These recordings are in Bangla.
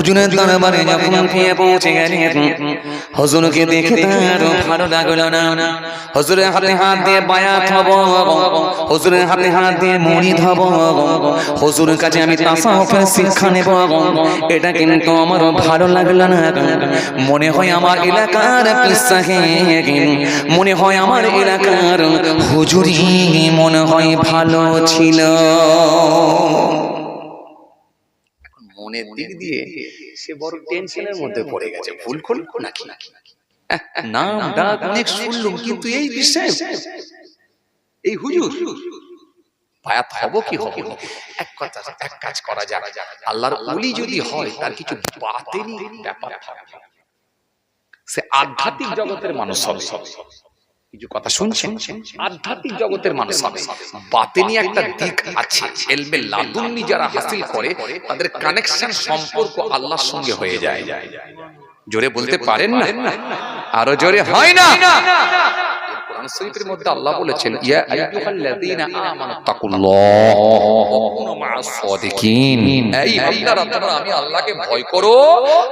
হুজুরের দরবারে যখন খেয়ে পৌঁছে গেলেন, হুজুরকে দেখে তার ভালো লাগলো না। হুজুরের হাতে হাত দিয়ে বায়াত হব, হুজুরের হাতে হাত দিয়ে মুরিদ হব, হুজুরের কাছে আমি তাসাউফের শিক্ষা নেব, এটা কিন্তু আমার ভালো লাগলো না। মনে হয় আমার এলাকার পীর সাহেব, মনে হয় আমার এলাকার হুজুরি মনে হয় ভালো ছিল। মনের দিক দিয়ে সে বড় টেনশনের মধ্যে পড়ে গেছে, ভুল করল নাকি। নাম ডাক অনেক শুনলুম, কিন্তু এই বিষয় এই হুজুর বায়াত হব কি হব না, এক কাজ করা যাক, আল্লাহর ওলি যদি হয় তার কিছু বাতেনি ব্যাপার থাকবে, সে আধ্যাত্মিক জগতের মানুষ হবে। কিছু কথা শুনছেন, আধ্যাত্মিক জগতের মানুষ হবে, বাতেনি একটা দিক আছে। ইলমে লাদুন্নি যারা হাসিল করে তাদের কানেকশন, সম্পর্ক আল্লাহর সঙ্গে হয়ে যায়। জোরে বলতে পারেন না? আরো জোরে হয় না? কোরআন শরীফের মধ্যে আল্লাহ বলেছেন, ইয়া আইয়ুহাল্লাযীনা আমানু তাকুল্লাহ ওয়া কুনু মা'আস সাদিকিন। এই বান্দারা, তোমরা আমি আল্লাহকে ভয় করো,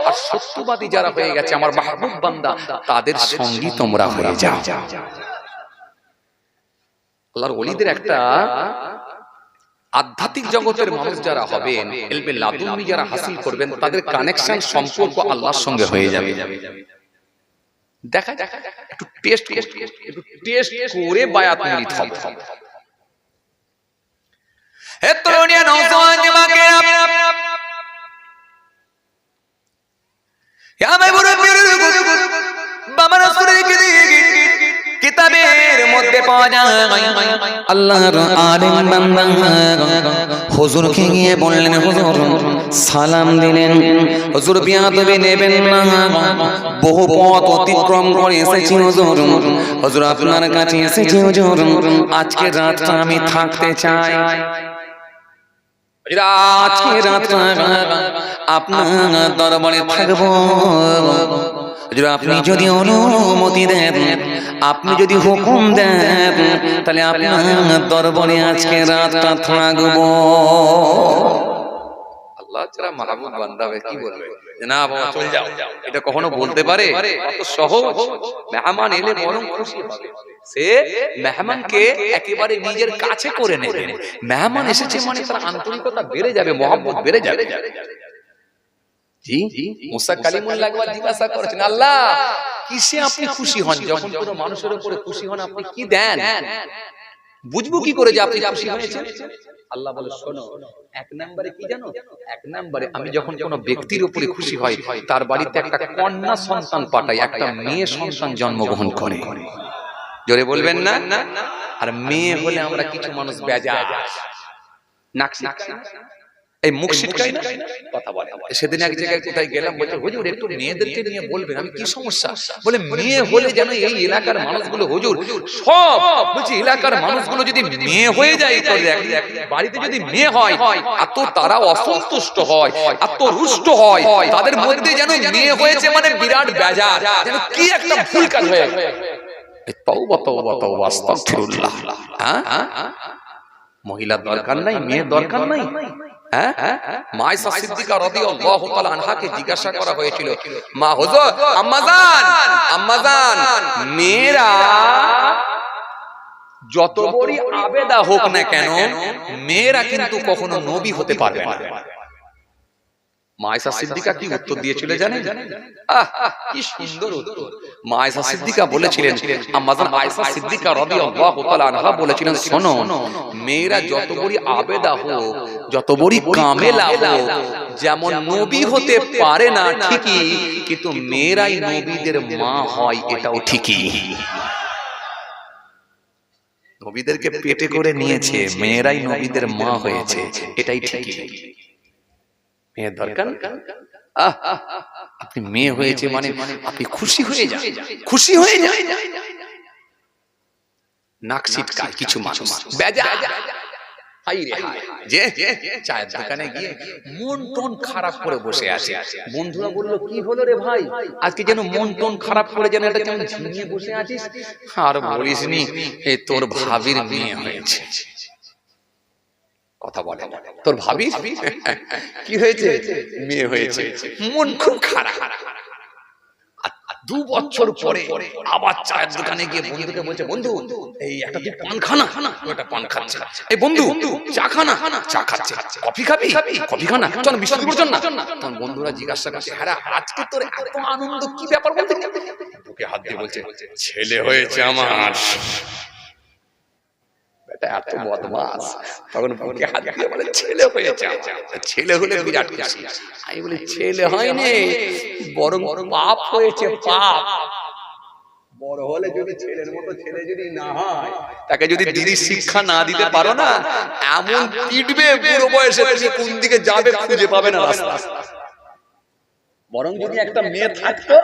আর সত্যবাদী যারা হয়ে গেছে আমার মাহবুব বান্দা, তাদের সঙ্গী তোমরা হয়ে যাও। আল্লাহর ওলিদের একটা আধ্যাত্মিক জগতের মানুষ যারা হবেন, ইলমে লাদুন্নি যারা হাসিল করবেন, তাদের কানেকশন, সম্পর্ক আল্লাহর সঙ্গে হয়ে যাবে। দেখা একটু টেস্ট করে বায়াত মুরিদ হবে। হে তরুণী নওজোয়ান যুবকেরা, ইয়া ভাই মুরব্বি, বাবা রাসূলের কিতাবের মধ্যে পাওয়া যায়, আল্লাহর আলেম বান্দা হুজুরকে গিয়ে বললেন, হুজুর সালাম দিলেন, হুজুর বিয়াদবি নেবেন না, বহু পথ অতিক্রম করে এসেছি হুজুর, হুজুর আপনার কাছে এসেছি হুজুর, আজকে রাতটা আমি থাকতে চাই, আজকে রাতটা আপনার দরবারে থাকবো, আপনি যদি অনুমতি দেন, আপনি যদি হুকুম দেন, তাহলে আপনার দরবারে আজকে রাতটা থাকবো। আল্লাহ যারা মাহবুব বান্দা হবে কি বলবে, না বাবা চলে যাও, এটা কখনো বলতে পারে? কত সহজ। মেহমান এলে বরং খুশি হবে, সে মেহমানকে একেবারে নিজের কাছে করে নেবে। মেহমান এসেছে মানে তার আন্তরিকতা বেড়ে যাবে, মহব্বত বেড়ে যাবে। জি মুসা কালিমুল্লাহ একবার জিজ্ঞাসা করেছেন, আল্লাহ কিসে আপনি খুশি হন? যখন কোনো মানুষের উপরে খুশি হন আপনি কি দেন? বুঝবো কি করে যে আপনি খুশি হয়েছেন? আল্লাহ বলে, শোনো, এক নম্বরে কি জানো? এক নম্বরে আমি যখন কোনো ব্যক্তির উপরে খুশি হই, তার বাড়িতে একটা কন্যা সন্তান পাঠাই, একটা মেয়ে সন্তান জন্মগ্রহণ করে। জোরে বলবেন না? আর মেয়ে হলে আমরা কিছু মানুষ বেজার, এই মুখ সিটকাই না, কথা বলে। সেদিন এক জায়গায় কোথায় গেলাম, বলতে হুজুর একটু মেয়েদেরকে নিয়ে বলবেন। আমি কি সমস্যা? বলে মেয়ে হলে যেন এই এলাকার মানুষগুলো, হুজুর সব বলছি এলাকার মানুষগুলো যদি মেয়ে হয়ে যায়, বাড়িতে যদি মেয়ে হয়, এত তারা অসন্তুষ্ট হয়, এত রুষ্ট হয়, তাদের মধ্যে যেন মেয়ে হয়েছে মানে বিরাট বেজার, যেন কি একটা ভুল কাজ হয়ে গেল। তওবা তওবা তওবা, আস্তাগফিরুল্লাহ। মহিলা দরকার নাই, মেয়ে দরকার নাই। মা আয়েশা সিদ্দিকা রাদিয়াল্লাহু তাআলা আনহাকে জিজ্ঞাসা করা হয়েছিল, মা হুজুর আম্মাজান মেয়েরা যত বড় আবেদা হোক না কেন, মেয়েরা কিন্তু কখনো নবী হতে পারবে না। মা আয়েশা সিদ্দিকা কি উত্তর দিয়েছিল জানেন? কি সুন্দর উত্তর। মা আয়েশা সিদ্দিকা বলেছিলেন, আম্মাজান আয়েশা সিদ্দিকা রাদিয়াল্লাহু তাআলা আনহা বলেছিলেন, শোনো, মেয়েরা যত বড় আবেদা হোক, যত বড় কামেলা হোক, যেমন নবী হতে পারে না ঠিকই, কিন্তু মেয়েরাই নবীদের মা হয়, এটাও ঠিকই। নবীদেরকে পেটে করে নিয়েছে, মেয়েরাই নবীদের মা হয়েছে, এটাই ঠিকই। মেয়ের দরকার, আপনি মেয়ে হয়েছে মানে আপনি খুশি হয়ে যান, খুশি হয়ে যান। নাক ছিটকায় কিছু মানুষ, বেজার, হাই রে হাই, যে চায়ের দোকানে গিয়ে মন টন খারাপ করে বসে আছে। বন্ধুরা বললো, কি হলো রে ভাই, আজকে যেন মন টন খারাপ করে, যেন এটা কেমন ঝিমিয়ে বসে আছিস? আর বলিস নি, তোর ভাবির মেয়ে হয়েছে। কথা বলে তোর ভাবি কি হয়েছে, মেয়ে হয়েছে, মন খুব খারাপ। 2 বছর পরে আবার চায়ের দোকানে গিয়ে বন্ধুকে বলছে, বন্ধু এই একটা তুই পান খানা, ওটা পান খাচ্ছে। এই বন্ধু চা খানা, চা খাচ্ছে। কফি খাবি, কফি খানা, চল বিস্কুট করছ না। তখন বন্ধুরা জিজ্ঞাসা করছে, হ্যাঁ আজকে তোর এত আনন্দ, কি ব্যাপার বলতে? বুকে হাত দিয়ে বলছে, ছেলে হয়েছে আমার। বেটা এত বদমাস, তখন বুকে হাত দিয়ে বলে ছেলে হয়েছে আমার। ছেলে হলে বিরাট খুশি। আমি বলি ছেলে হয়নি, বরং পাপ হয়েছে, পাপ। বড় হলে যদি ছেলের মতো ছেলে যদি না হয়, তাকে যদি দিদি শিক্ষা না দিতে পারো না, এমন পিটবে বুড়ো বয়সে তুমি কোন দিকে যাবে খুঁজে পাবে না রাস্তা। বরং যদি একটা মেয়ে থাকতো,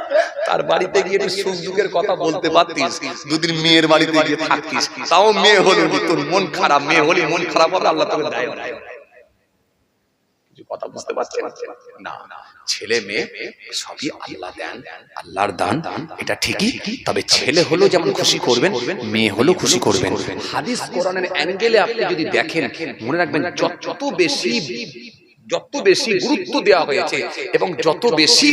তার বাড়িতে গিয়ে একটু সুখ দুঃখের কথা বলতে পারতিস, 2 দিন মেয়ের বাড়িতে গিয়ে থাকতিস, তাও মেয়ে হলো তোর মন খারাপ, মেয়ে হলে মন খারাপ হবে, আল্লাহ তোকে দেয় না। কিছু কথা বুঝতে পারছেন না? ছেলে মেয়ে সবই আল্লাহ দেন, আল্লাহর দান, এটা ঠিকই। তবে ছেলে হলো যেমন খুশি করবেন, মেয়ে হলো খুশি করবেন। হাদিস কোরআনের অ্যাঙ্গেলে আপনি যদি দেখেন, মনে রাখবেন যত বেশি গুরুত্ব দেওয়া হয়েছে এবং যত বেশি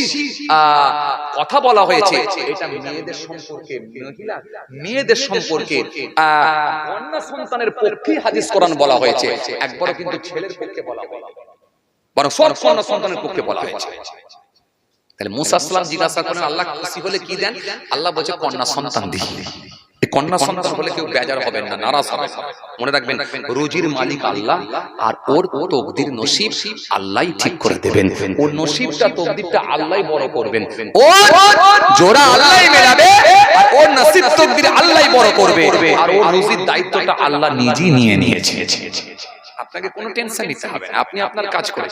কথা বলা হয়েছে, এটা মেয়েদের সম্পর্কে, মেয়েদের সম্পর্কে, কন্যা সন্তানের পক্ষে হাদিস কোরআন বলা হয়েছে। একবারও কিন্তু ছেলের পক্ষে বলা হয়নি, বরং সব কন্যা সন্তানের পক্ষে বলা হয়েছে। তাহলে মুসা আলাইহিস সালাম জিজ্ঞাসা করেন, আল্লাহ খুশি হলে কি দেন? আল্লাহ বলছে কন্যা সন্তান দিই। এই কন্যা সন্তান হলে কেউ বেজার হবেন না, নারাজ হবেন না। মনে রাখবেন, রুজির মালিক আল্লাহ, আর ওর তকদির নসিব আল্লাহই ঠিক করে দেবেন। ওর নসিবটা তকদিরটা আল্লাহই বড় করবেন, ওর জোড়া আল্লাহই মেলাবে, আর ওর নসিব তকদির আল্লাহই বড় করবে, আর ওর রুজির দায়িত্বটা আল্লাহ নিজেই নিয়ে নিয়েছে। আপনাকে কোনো টেনশন নিতে হবে না, আপনি আপনার কাজ করে।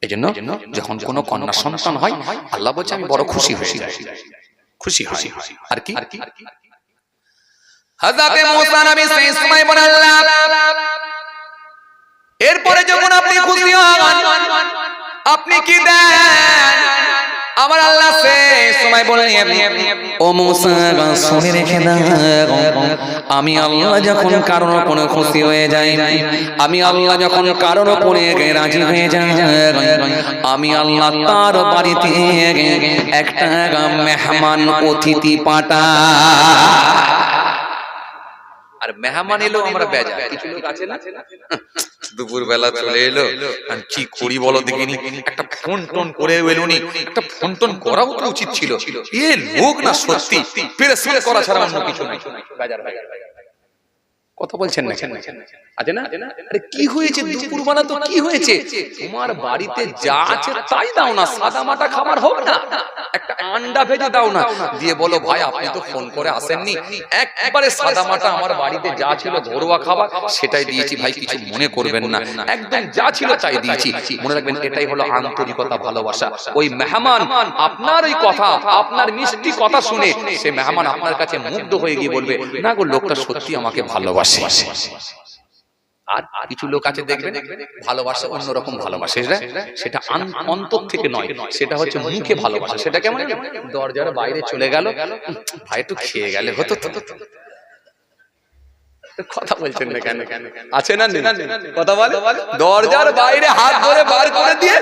এজন্য যখন কোনো কন্যা সন্তান হয়, আল্লাহ বলছে আমি বড় খুশি হয়ে যাই, খুশি হয়। আর কি হযরত মুসা নবী সেই সময় বলেন, আল্লাহ এরপরে যখন আপনি খুশি হন, আপনি কি দেন? আমার আল্লাহ সেই সময় বলেন, ও মুসা শুনে রেখে দাও, আমি আল্লাহ যখন কারোর উপর খুশি হয়ে যাই, আমি আল্লাহ যখন কারোর উপর রাজি হয়ে যাই, আমি আল্লাহ তার বাড়িতে একটা মেহমান অতিথি পাঠাই। আর মেহমান এলো আমরা বেজা। কিছু লোক আছে না, দুপুর বেলা চলে এলো, আর কি করি বলো দেখিনি, একটা ফোন টোন করে এলোনি, একটা ফোন টোন করাও তো উচিত ছিল। এ লোক না সত্যি পেরেশান করা ছাড়া অন্য কিছু নাই। বাজার কথা বলছেন না, আছে না? আরে কি হয়েছে দুপুর বেলা, তো কি হয়েছে? তোমার বাড়িতে যা আছে তাই দাও না, সাদা মাটা খাবার হোক না, একটা আন্ডা ভেজে দাও না, দিয়ে বলো ভাই আপনি তো ফোন করে আসেননি, একবারে সাদা মাটা আমার বাড়িতে যা ছিল ঘরোয়া খাবার সেটাই দিয়েছি, ভাই কিছু মনে করবেন না, একদম যা ছিল তাই দিয়েছি। মনে রাখবেন, এটাই হলো আন্তরিকতা, ভালোবাসা। ওই মেহমান আপনার ওই কথা, আপনার মিষ্টি কথা শুনে সে মেহমান আপনার কাছে মুগ্ধ হয়ে গিয়ে বলবে, না গো লোকটা সত্যি আমাকে ভালোবাসে। আর কিছু লোক আছে দেখবেন, ভালোবাসা অন্যরকম ভালোবাসে, সেটা অন্তর থেকে নয়, সেটা হচ্ছে মুখে ভালোবাসা। সেটা কেমন? দরজার বাইরে চলে গেল, ভাই একটু খেয়ে গেলে হতো তো। কথা বলছেন না কেন? আছে না কথা বলে, দরজার বাইরে হাত ধরে বার করে দিয়ে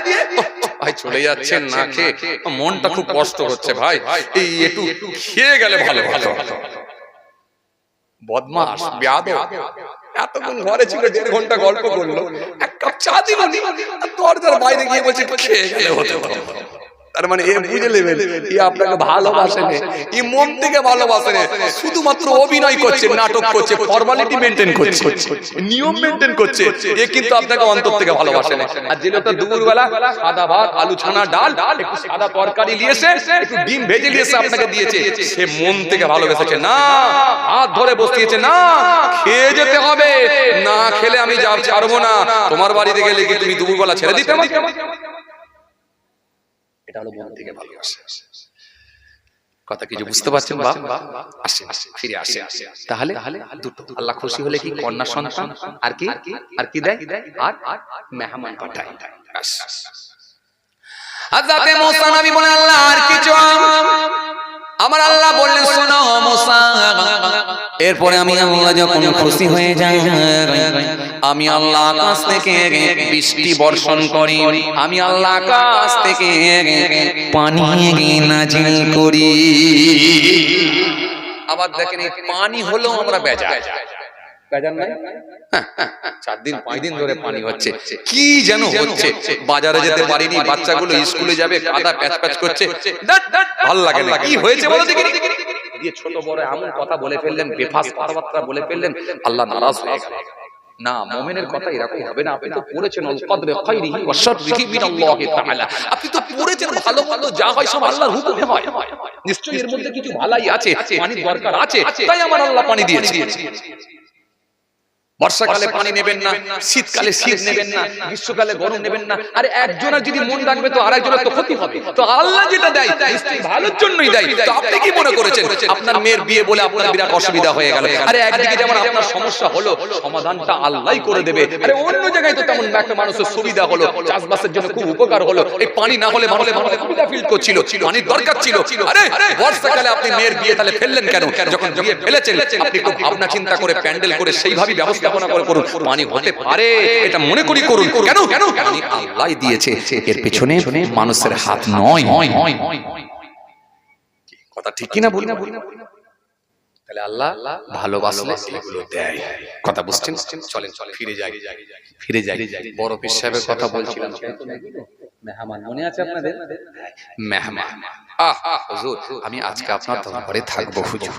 ভাই চলে যাচ্ছেন না খেয়ে, মনটা খুব কষ্ট হচ্ছে ভাই, এই একটু খেয়ে গেলে ভালো ভালো। বদমাস, বেয়াদব, এতক্ষণ ঘরে ছিল, 1.5 ঘন্টা গল্প করলো, এক কাপ চা দিল নি, দরজার বাইরে গিয়ে বলছে খেয়ে গেলে হতো। তার মানে এ বুঝে নেবেন, এ আপনাকে ভালোবাসে না, এ মন থেকে ভালোবাসে না, শুধুমাত্র অভিনয় করছে, নাটক করছে, ফর্মালিটি মেইনটেইন করছে, নিয়ম মেইনটেইন করছে, এ কিন্তু আপনাকে অন্তর থেকে ভালোবাসে না। আর যে লোকটা দুপুরবেলা সাদা ভাত, আলু ছানা, ডাল, একটু সাদা তরকারি নিয়েছে, একটু ডিম ভেজে নিয়েছে আপনাকে দিয়েছে, সে মন থেকে ভালোবেসেছে না, হাত ধরে বসিয়েছে, না খেয়ে যেতে হবে, না খেলে আমি যাব ছাড়বো না, তোমার বাড়িতে গেলে কি তুমি দুপুরবেলা ছেড়ে দিতে আমাকে? এটা হলো মন থেকে ভালোবাসা। কথা কিছু বুঝতে পারছেন? আসেন ফিরে আসেন। তাহলে দুটো, আল্লাহ খুশি হলে কি কন্যা সন্তান, আর কি দেয়, আর মেহমান পাঠায়। হযরত মুসা নবী বলেন, আল্লাহ আর কিছু? আমার আল্লাহ বললেন, শোনো মুসা, এরপরে আমি আল্লাহ যখন খুশি হয়ে যাই, আমি আল্লাহ আকাশ থেকে বৃষ্টি বর্ষণ করি, আমি আল্লাহ আকাশ থেকে পানি নাজিল করি। আবার দেখেন এই পানি হলো আমরা বেজার নাই, 4 দিন 5 দিন ধরে পানি হচ্ছে, কি যেন হচ্ছে, বাজারে যেতে পারিনি, বাচ্চাগুলো স্কুলে যাবে, কাদা প্যাচ প্যাচ করছে, ভালো লাগে না, কি হয়েছে বলো দেখি, দিয়ে ছোট বড় এমন কথা বলে ফেললেন, বেফাস কথাবার্তা বলে ফেললেন, আল্লাহ নারাজ হয়ে গেল। না, মুমিনের কথা এরকম হবে না। আপনি তো পড়েছেন আল কদরে খাইরিহি ওয়া শাররিহি মিনাল্লাহি তাআলা, আপনি তো পড়েছেন ভালো ভালো যা হয় সব আল্লাহর হুকুমে হয়, নিশ্চয়ই এর মধ্যে কিছু ভালাই আছে, পানির দরকার আছে, তাই আমার আল্লাহ পানি দিয়েছে। বর্ষাকালে পানি নেবেন না, শীতকালে শীত নেবেন না, গ্রীষ্মকালে গরম নেবেন না। আরে একজনের যদি মন রাখবে তো আরেকজনের তো ক্ষতি হবে। তো আল্লাহ যেটা দেয় নিশ্চয়ই ভালোর জন্যই দেয়। তো আপনি কি মনে করেছেন আপনার মেয়ের বিয়ে বলে আপনার বিরাট অসুবিধা হয়ে গেল? আরে একদিকে যেমন আপনার সমস্যা হলো, সমাধানটা আল্লাহই করে দেবে। আরে অন্য জায়গায় তো তেমন একটা মানুষের সুবিধা হলো, চাষবাসের জন্য খুব উপকার হলো। এই পানি না হলে মানুষ অসুবিধা ফিল করছিল, পানির দরকার ছিল। আরে বর্ষাকালে আপনি মেয়ের বিয়ে তাহলে ফেললেন কেন? যখন বিয়ে ফেলেছেন আপনি একটু ভাবনা চিন্তা করে প্যান্ডেল করে সেইভাবেই ব্যবস্থা করুন, পানি হতে পারে এটা মনে করি করুন। কেন কেন পানি আল্লাহই দিয়েছে, এর পেছনে মানুষের হাত নয়। কথা ঠিক কি না বলি না? তাহলে আল্লাহ ভালোবাসলে এগুলো দেয়। কথা বুঝছেন? চলেন ফিরে যাই। বড় পীর সাহেবের কথা বলছিলাম, মেহমান মনে আছে আপনাদের? মেহমান, হুজুর আমি আজকে আপনার দরবারে থাকবো হুজুর।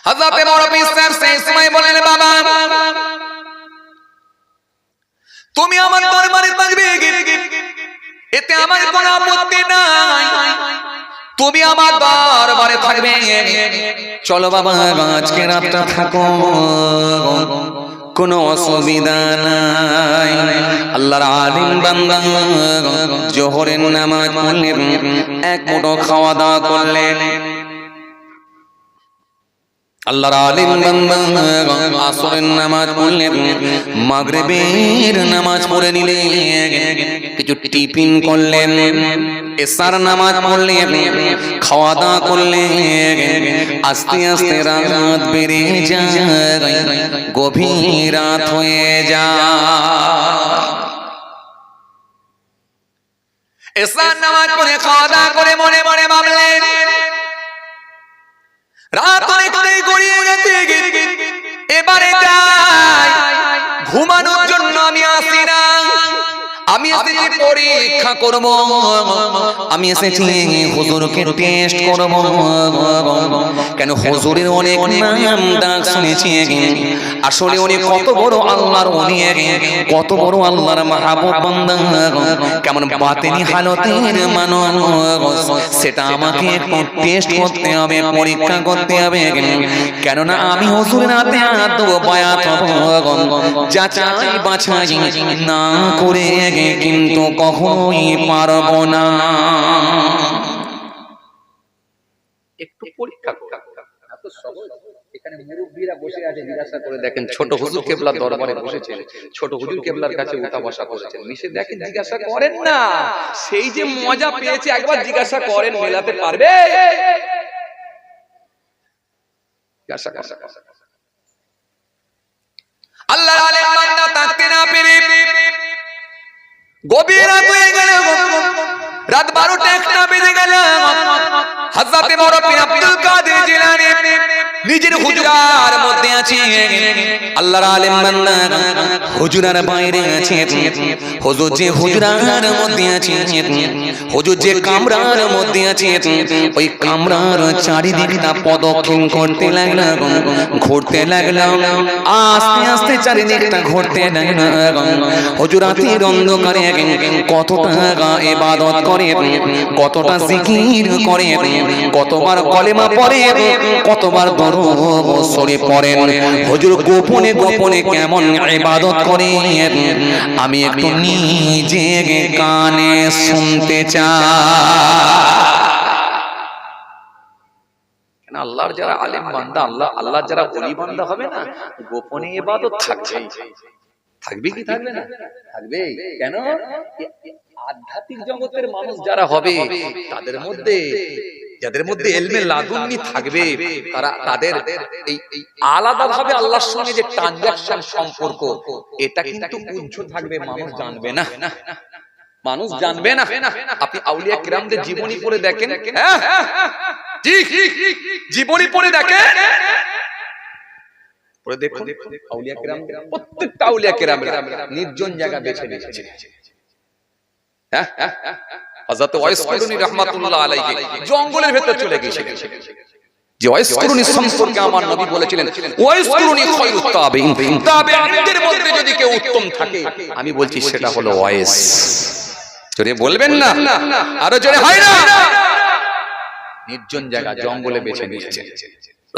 হযরতে বড় পীর সাহেব সেই সময় বলেন, বাবা তুমি আমার দরবারে থাকবে, এতে আমার কোনো আপত্তি নাই, তুমি আমার দরবারে থাকবে, চলো বাবা আজকে রাতটা থাকো, কোনো অসুবিধা নাই। আল্লাহর আলিম বান্দা জোহরের নামাজ পড়লেন, এক মুঠো খাওয়া দাওয়া করলেন, আল্লাহর আলিম বান্দা আসরের নামাজ পড়লেন, মাগরিবের নামাজ পড়ে নিলেন, কিছু টিফিন করলেন, এশার নামাজ পড়লেন, খাওয়া দাওয়া করলেন, আস্তে আস্তে রাত বেড়ে যায়, গভীর রাত হয়ে যায়। এশার নামাজ পড়ে খাওয়া দাওয়া করে মনে মনে ভাবলেন রাত অনেকটাই গড়িয়ে গেছে, এবারে যাই, ঘুমানোর জন্য আমি আসি না, আমি এসেছি পরীক্ষা করব, আমি এসেছি হুজুরকে টেস্ট করব। কেন হুজুরের অনেক নাম ডাক শুনেছি, আসলে উনি কত বড় আল্লাহর ওলি, কত বড় আল্লাহর মাহবুব বান্দা, কেমন বাতিনি হালতের মানুষ, সেটা আমাকে একটু টেস্ট করতে হবে, পরীক্ষা করতে হবে। কেননা আমি হুজুরের হাতে হাত বায়াত হব, যাচাই বাছাই না করে কিন্তু কখনোই পারব না। একটু পরীক্ষা করুন। এত সহজ, এখানে মুরব্বীরা বসে আছে, জিজ্ঞাসা করে দেখেন, ছোট হুজুর কেবলার দরবারে বসেছেন, ছোট হুজুর কেবলার কাছে উঠা বসা করেছেন, মিশে দেখেন, জিজ্ঞাসা করেন না, সেই যে মজা পেয়েছে একবার জিজ্ঞাসা করেন, মেলাতে পারবে? জিজ্ঞাসা করেন। আল্লাহর আলেম বান্দা থাকতে না পেরে গভীর রাত হয়ে গেল, রাত 12টা 1টা বেজে গেল। হযরত বড় পীর আব্দুল কাদের জিলানী নিজের হুজরার মধ্যে আছে, আল্লাহর আলেম বান্দা হুজরার বাইরে আছে, হুজুর যে হুজরার মধ্যে আছে, হুজুর যে কামরার মধ্যে আছে, ওই কামরার চারিদিকটা প্রদক্ষিণ করতে লাগলাম, ঘুরতে লাগলাম, আস্তে আস্তে চারিদিকটা ঘুরতে লাগলাম। হুজুর রাতের অন্ধকারে কতটা ইবাদত করে, কতটা জিকির করে, কতবার কলেমা পড়ে, কতবার দরুদ শরীফ পড়েন, হুজুর গোপনে গোপনে কেমন ইবাদত করে, আমি একটু নিজে কানে শুনতে চাই। কেন আল্লাহর যারা আলেম বান্দা, আল্লাহর যারা ওলি বান্দা হবে না, গোপনে ইবাদত থাকবে কি থাকবে না? থাকবে। কেন? আধ্যাত্মিক জগতের মানুষ যারা হবে তাদের মধ্যে যাদের মধ্যে ইলমে লাদুন্নি থাকবে তারা তাদের এই আলাদাভাবে আল্লাহর সঙ্গে যে ট্রানজাকশন সম্পর্ক এটা কিন্তু উজ্জ্বল থাকবে, মানুষ জানবে না, মানুষ জানবে না। আপনি আউলিয়া কিরামদের জীবনী পড়ে দেখেন, জীবনী পড়ে দেখেন, পড়ে দেখুন আউলিয়া কিরাম, প্রত্যেকটা আউলিয়া কিরাম নির্জন জায়গা বেছে নিয়েছে। হযরত ওয়াইস করুনি রাহমাতুল্লাহ আলাইহি জঙ্গলের ভেতর চলে গিয়েছিলেন। যে ওয়াইস করুনি সম্পর্কে আমার নবী বলেছিলেন, ওয়াইস করুনি খায়রুত তাবিঈন, তাবিঈনদের মধ্যে যদি কেউ উত্তম থাকে আমি বলছি সেটা হলো ওয়াইস। জোরে বলবেন না, আরো জোরে হয় না। নির্জন জায়গা জঙ্গলে বেছে নিয়েছেন।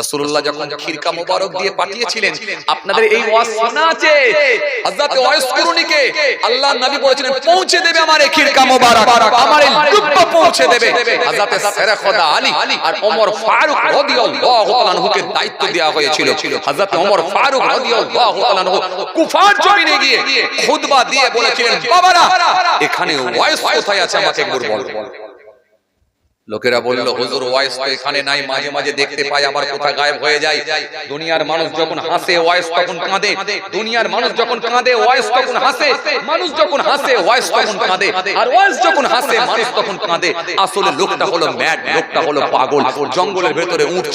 রাসূলুল্লাহ যখন খিরকা মোবারক দিয়ে পাঠিয়েছিলেন, আপনাদের এই ওয়াজ শোনা আছে, হযরত ওয়াইস করুনিকে আল্লাহর নবী বলেছিলেন পৌঁছে দেবে আমার এই খিরকা মোবারক, আমার এই জুব্বা পৌঁছে দেবে। হযরত সেরে খোদা আলী আর ওমর ফারুক রাদিয়াল্লাহু তাআলা আনহুকে দায়িত্ব দেওয়া হয়েছিল। হযরত ওমর ফারুক রাদিয়াল্লাহু তাআলা আনহু কুফার জমিনে গিয়ে খুতবা দিয়ে বলেছিলেন, বাবারা এখানে ওয়াইস কোথায় আছে আমাকে একবার বলুন। লোকেরা বলল, হুজুর ওয়াইস তো এখানে নাই, মাঝে মাঝে দেখতে পাই আবার কোথায় গায়েব হয়ে যায়। দুনিয়ার মানুষ যখন হাসে ওয়াইস তখন কাঁদে, দুনিয়ার মানুষ যখন কাঁদে ওয়াইস তখন হাসে, মানুষ যখন হাসে ওয়াইস তখন কাঁদে, আর ওয়াইস যখন হাসে মানুষ তখন কাঁদে। আসলে লোকটা হলো ম্যাড, লোকটা হলো পাগল। জঙ্গলের ভেতরে উট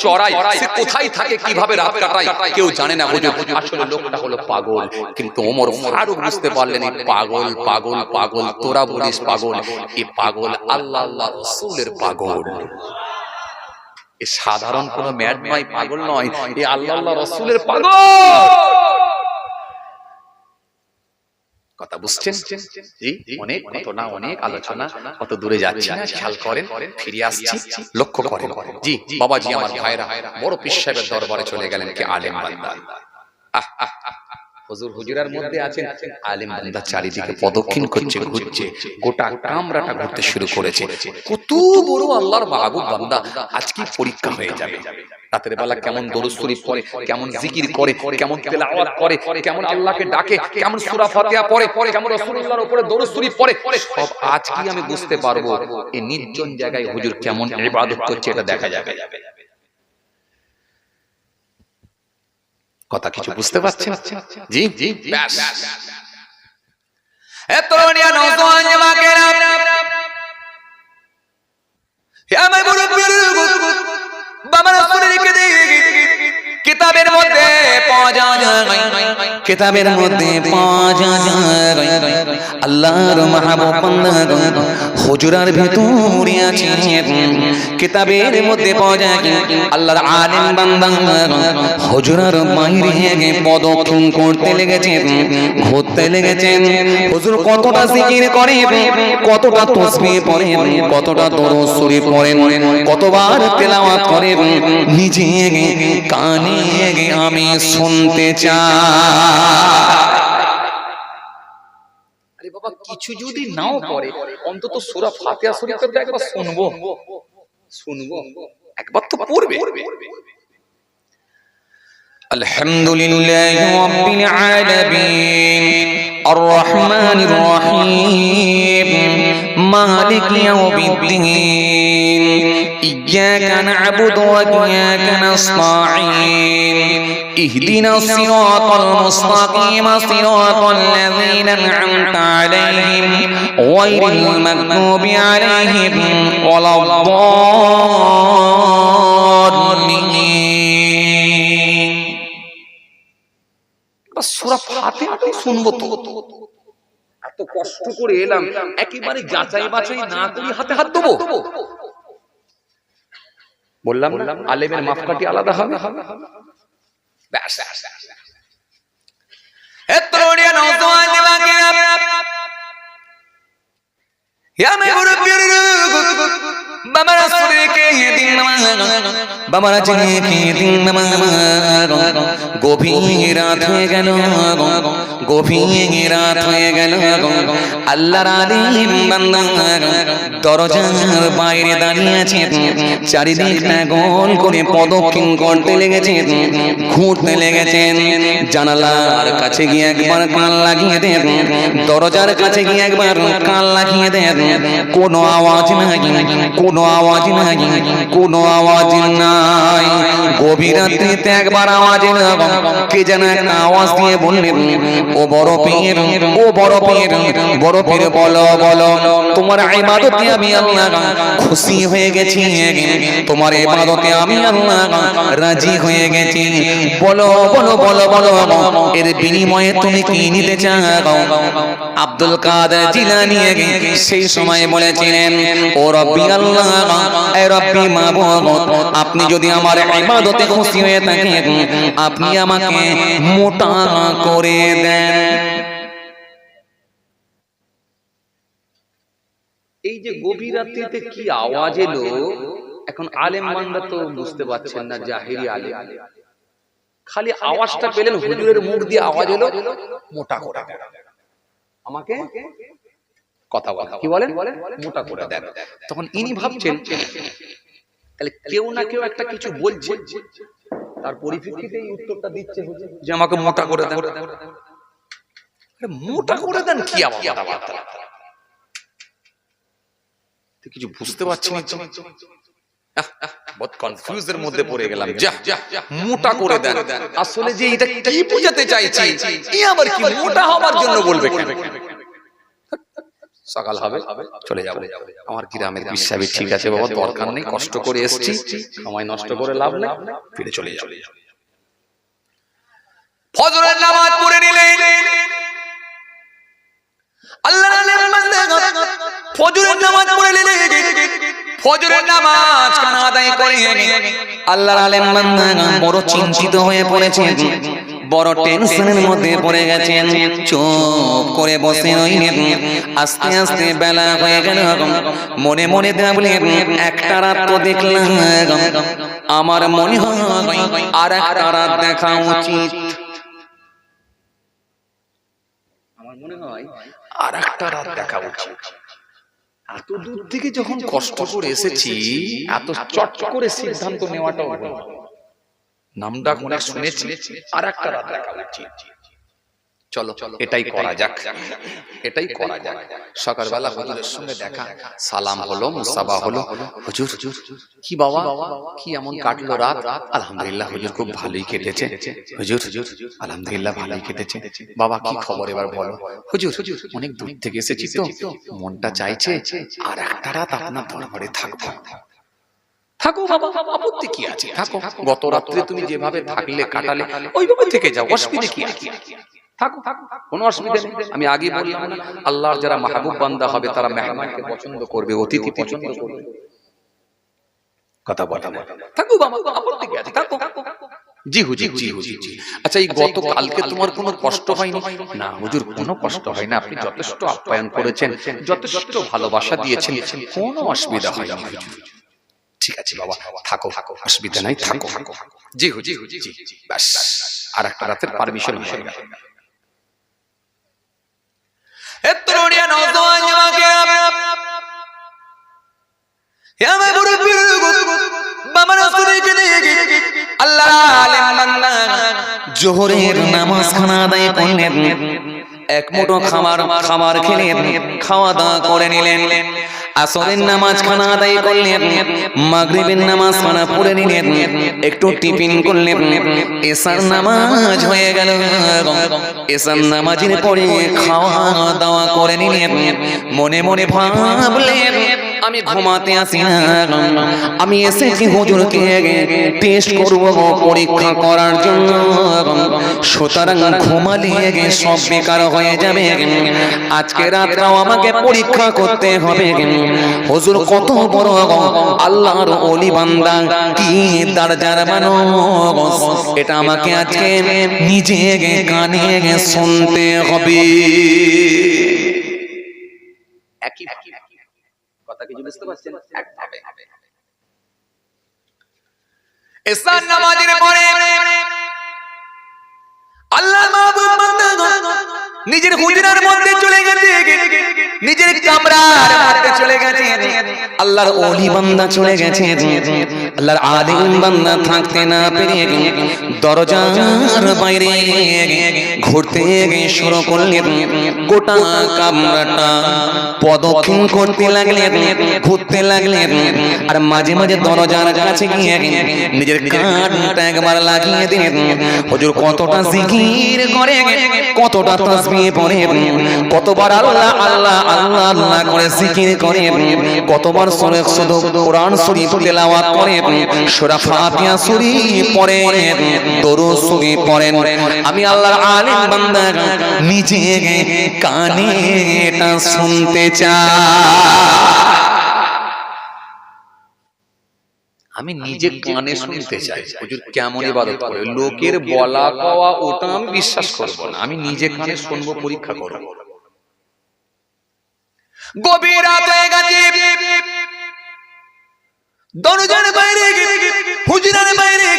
চড়ায়, সে কোথায় থাকে কিভাবে রাত কাটায় কেউ জানে না হুজুর। আসলে লোকটা হলো পাগল। কিন্তু ওমর ফারুক বুঝতে পারলেন এই পাগল পাগল পাগল, তোরা বলিস পাগল, এই পাগল আল্লাহ আল্লাহ রাসূলের পাগল। এ সাধারণ কোন ম্যাড মাই পাগল নয়, এ আল্লাহ আল্লাহ রাসূলের পাগল। কথা বুঝছেন? জি, অনেক ঘটনা, অনেক আলোচনা, কত দূরে যাচ্ছি না, খেয়াল করেন, ফিরে আসছি, লক্ষ্য করেন। জি বাবাজি, আমার ভাইরা বড় পীর সাহেবের দরবারে চলে গেলেন কে আলেম বান্দা। হুজুর হুজুরার মধ্যে আছেন, আলেম বান্দা চারিদিকে প্রদক্ষিণ করছে, ঘুরছে, গোটা কামরাটা ঘুরতে শুরু করেছে। কত বড় আল্লাহর মাহবুব বান্দা, আজকে পরীক্ষা হয়ে যাবে। রাতের বেলা কেমন দরুদ শরীফ পড়ে, কেমন জিকির করে, কেমন তেলাওয়াত করে, কেমন আল্লাহকে ডাকে, কেমন সূরা ফাতিহা পড়ে, কেমন রাসূলুল্লাহর উপরে দরুদ শরীফ পড়ে, সব আজকে আমি বুঝতে পারবো। এই নির্জন জায়গায় হুজুর কেমন ইবাদত করছে এটা দেখা যাবে। কথা কিছু বুঝতে পারছেন? জি জি, ব্যাস। এ তরুণিয়া নওজোয়ান জামাকেরা, হে আমার মুরব্বির বাবার শরীরকে দেখি কিতাবের মধ্যে পাওয়া যায়, কিতাবের মধ্যে পাওয়া যায় আল্লাহর মাহবুব বান্দা হুজুরার ভিতরে আছে। কিতাবের মধ্যে পাওয়া যায় আল্লাহর আলেম বান্দা হুজুরার বাইরে প্রদক্ষিণ করতে লেগেছেন, ঘুরতে লেগেছেন। হুজুর কতটা জিকির করে, কতটা তাসবিহ পড়ে, কতটা দরুদ শরীফ পড়েন, কতবার তেলাওয়াত করে, নিজে কানে আমি শুনতে চাই। আরে বাবা, কিছু যদি নাও পড়ে অন্তত সূরা ফাতিহা শরীফটা তো একবার শুনবো, একবার তো পড়বে। আলহামদুলিল্লাহি রাব্বিল আলামিন আর রহমানির রহিম মালিক ইয়াউমিদ্দিন ইয়্যাকা না'বুদু ওয়া ইয়্যাকা নাস্তাঈন ইহদিনাস সিরাতাল মুস্তাকিম সিরাতাল লাযীনা আন'আমতা আলাইহিম গায়রিল মাগদুবি আলাইহিম ওয়ালাদ-দাল্লিন। বাস সূরা ফাতিহাটা শুনবো তো। এত কষ্ট করে এলাম, একেবারে যাচাই বাছাই না করি হাতে হাত দেবো? বললাম না আলেমের মাপকাঠি আলাদা হবে। ব্যাস, এত বড়িয়া নওজোয়ান জামাকেরা, হে আমার মুরব্বির বাবারা শরীরকে দিন বাবারা জেনে দিন গভীর রাত হয়ে গেল, গভীর রাত হয়ে গেল। আল্লাহর আলিম বান্দা দরজার বাইরে দাঁড়িয়ে আছে, চারিদিকটা গোল করে প্রদক্ষিণ করতে লেগেছেন, ঘুরতে লেগেছেন। জানালার কাছে গিয়ে একবার কান লাগিয়ে দেন, দরজার কাছে গিয়ে একবার কান লাগিয়ে দেন। কোনো আওয়াজ নাই, কোনো কোনো আওয়াজ নাই, কোনো আওয়াজ নাই। গভীর রাত্রিতে একবার আওয়াজ এলো, কে যেন একটা আওয়াজ দিয়ে বললেন, ও বড় পীর, ও বড় পীর, বড় পীর বলো বলো, তোমার ইবাদতে আমি আল্লাহ খুশি হয়ে গেছি, তোমার ইবাদতে আমি আল্লাহ রাজি হয়ে গেছি, বলো বলো বলো বলো, এর বিনিময়ে তুমি কি নিতে চাও? আব্দুল কাদের জিলানী সেই সময় বলেছিলেন, ও রব্বি আল্লাহ, এ রব্বি মাবুদ, আপনি যদি আমার ইবাদতে খুশি হয়ে থাকেন, আপনি আমাকে মোটা করে দেন। এই যে গভীর রাত্রিতে কি আওয়াজ এলো, এখন আলেম বান্দা তো বুঝতে পারছেন না, জাহিরি আলেম খালি আওয়াজটা পেলেন, হুজুরের মুখ দিয়ে আওয়াজ এলো, মোটা করে দেন আমাকে, কথা বলা কি বলেন, মোটা করে দেন। তখন ইনি ভাবছেন তাহলে কেউ না কেউ একটা কিছু বলছে, তার পরিপ্রেক্ষিতে এই উত্তরটা দিচ্ছে যে আমাকে মোটা করে দেন। মোটা করে দেন কি আবার কিছু বুঝতে পারছি না, বহুত কনফিউজের মধ্যে পড়ে গেলাম। যা মোটা করে দেন, আসলে যে এটা কি বোঝাতে চাইছি, এই আবার কি মোটা হওয়ার জন্য বলবে কেন? সকাল হবে চলে যাব, আমার গ্রামের বিশ্বাবি ঠিক আছে বাবা, দরকার নেই, কষ্ট করে এসেছি, সময় নষ্ট করে লাভ নেই, ফিরে চলে যাব। ফজরের নামাজ পড়ে নিলেন, আল্লাহর বান্দা ফজরের নামাজ পড়ে নিলেন, ফজরের নামাজ কানা আদায় করে আল্লাহর আলেম বান্দা বড় চিন্তিত হয়ে পড়েছেন, বড় টেনশনের মধ্যে পড়ে গেছেন, চুপ করে বসে রইলেন। আস্তে আস্তে বেলা হয়ে গেল, মনে মনে ভাবলেন, একটা রাত তো দেখলাম, আমার মনে হয় আর একটা রাত দেখা উচিত, আমার মনে হয় আর একটা রাত দেখা উচিত। এত দূর থেকে যখন কষ্ট করে এসেছি, এত চট করে সিদ্ধান্ত নেওয়াটাও নামটা অনেক শুনেছি, আর একটা রাত দেখা উচিত। চলো এটাই করা যাক, এটাই করা যাক। সকালবেলা হুজুরের সঙ্গে দেখা, সালাম হলো, মুসাফা হলো। হুজুর কি বাবা, কি এমন কাটলো রাত? আলহামদুলিল্লাহ হুজুর, খুব ভালোই কেটেছে। হুজুর আলহামদুলিল্লাহ ভালোই কেটেছে। বাবা কি খবর এবার বলো? হুজুর অনেক দূর থেকে এসেছি তো, মনটা চাইছে আর একটা রাত আপনার দরবারে থাকবো। থাকো বাবা, আপত্তি কি আছে, থাকো। গত রাত্রে তুমি যেভাবে থাকলে কাটালে, ওইভাবে থেকে যাও, অসুবিধা কি আছে? থাকো, কোনো অসুবিধা নেই। আমি আগে বললাম না, আল্লাহর যারা মাহবুব বান্দা হবে তারা মেহমানকে পছন্দ করবে, অতিথি পছন্দ করবে। কথা বলে না, থাকো বাবা, আপত্তি কি আছে, থাকো। জি হুজুর, জি হুজুর, জি। আচ্ছা এই গত কালকে তোমার কোনো কষ্ট হয়নি? না হুজুর, কোনো কষ্ট হয় না, আপনি যথেষ্ট আপ্যায়ন করেছেন, যথেষ্ট ভালোবাসা দিয়েছেন, কোনো অসুবিধা হয়নি হুজুর। ঠিক আছে বাবা, থাকো, অসুবিধা নাই, থাকো। জি হুজুর, জি জি, ব্যাস আর একটা রাতের পারমিশন হয়ে গেল। এত্তরণিয়া নওজোয়ান জামাকে হে আমার মুরব্বি বাবা রাসূলকে দেখে আল্লাহর আলেম বান্দা জোহরের নামাজ খানা আদায় করলেন, এক মুঠো খাবার খেলেন, খাওয়া দাওয়া করে নিলেন। আসরের নামাজ খানা আদায় করলেন, মাগরিবের নামাজ খানা পড়ে নিলেন, একটু টিফিন করলেন, এশার নামাজ হয়ে গেল। এশার নামাজের পরে খাওয়া দাওয়া করে নিলেন, মনে মনে ভাবলেন, আমি ঘুমাতে আসি না, আমি এসেছি হুজুরকে টেস্ট করব, পরীক্ষা করার জন্য, সুতরাং ঘুমালে সব বেকার হয়ে যাবে, আজকে রাতটাও আমাকে পরীক্ষা করতে হবে। হুজুর কত বড় আল্লাহর ওলি বান্দা, কি দরজার মানুষ, এটা আমাকে আজকে নিজে কানে শুনতে হবে। একই কথা কিছু বুঝতে পারছেন? একভাবে এশার নামাজের পরে আল্লাহ মাহবুব বান্দা নিজের হুজরার মধ্যে চলে গেছে, নিজের কামরার মধ্যে চলে গেছে, আল্লাহর ওলি বান্দা চলে গেছে, আল্লাহর আলিম বান্দা থাকতে না পেরে দরজার বাইরে ঘুরতে শুরু করলেন। গোটা কামরাটা প্রদক্ষিণ করতে লাগলেন, ঘুরতে লাগলেন, আর মাঝে মাঝে দরজার কাছে গিয়ে নিজের কানটা একবার লাগিয়ে দিলেন। হুজুর কতটা জিকির করে, কতটা তাসবিহ পড়ে, কতবার আল্লাহ আল্লাহ আল্লাহ আল্লাহ করে জিকির করে, কতবার সূরা শুধু কোরআন শরীফ তেলাওয়াত করে, সূরা ফাতিহা শরীফ পড়ে, দরুদ শরীফ পড়েন। আমি আল্লাহর আলিম বান্দা নিজে কানে এটা শুনতে চাই, আমি নিজে কানে শুনতে চাই হুজুর কেমন ইবাদত করে। লোকের বলা কওয়া ওটা আমি বিশ্বাস করব না, আমি নিজে কানে শুনবো, পরীক্ষা করব। গভীর রাত হয়ে গেছে, দরজার বাইরে হুজরার বাইরে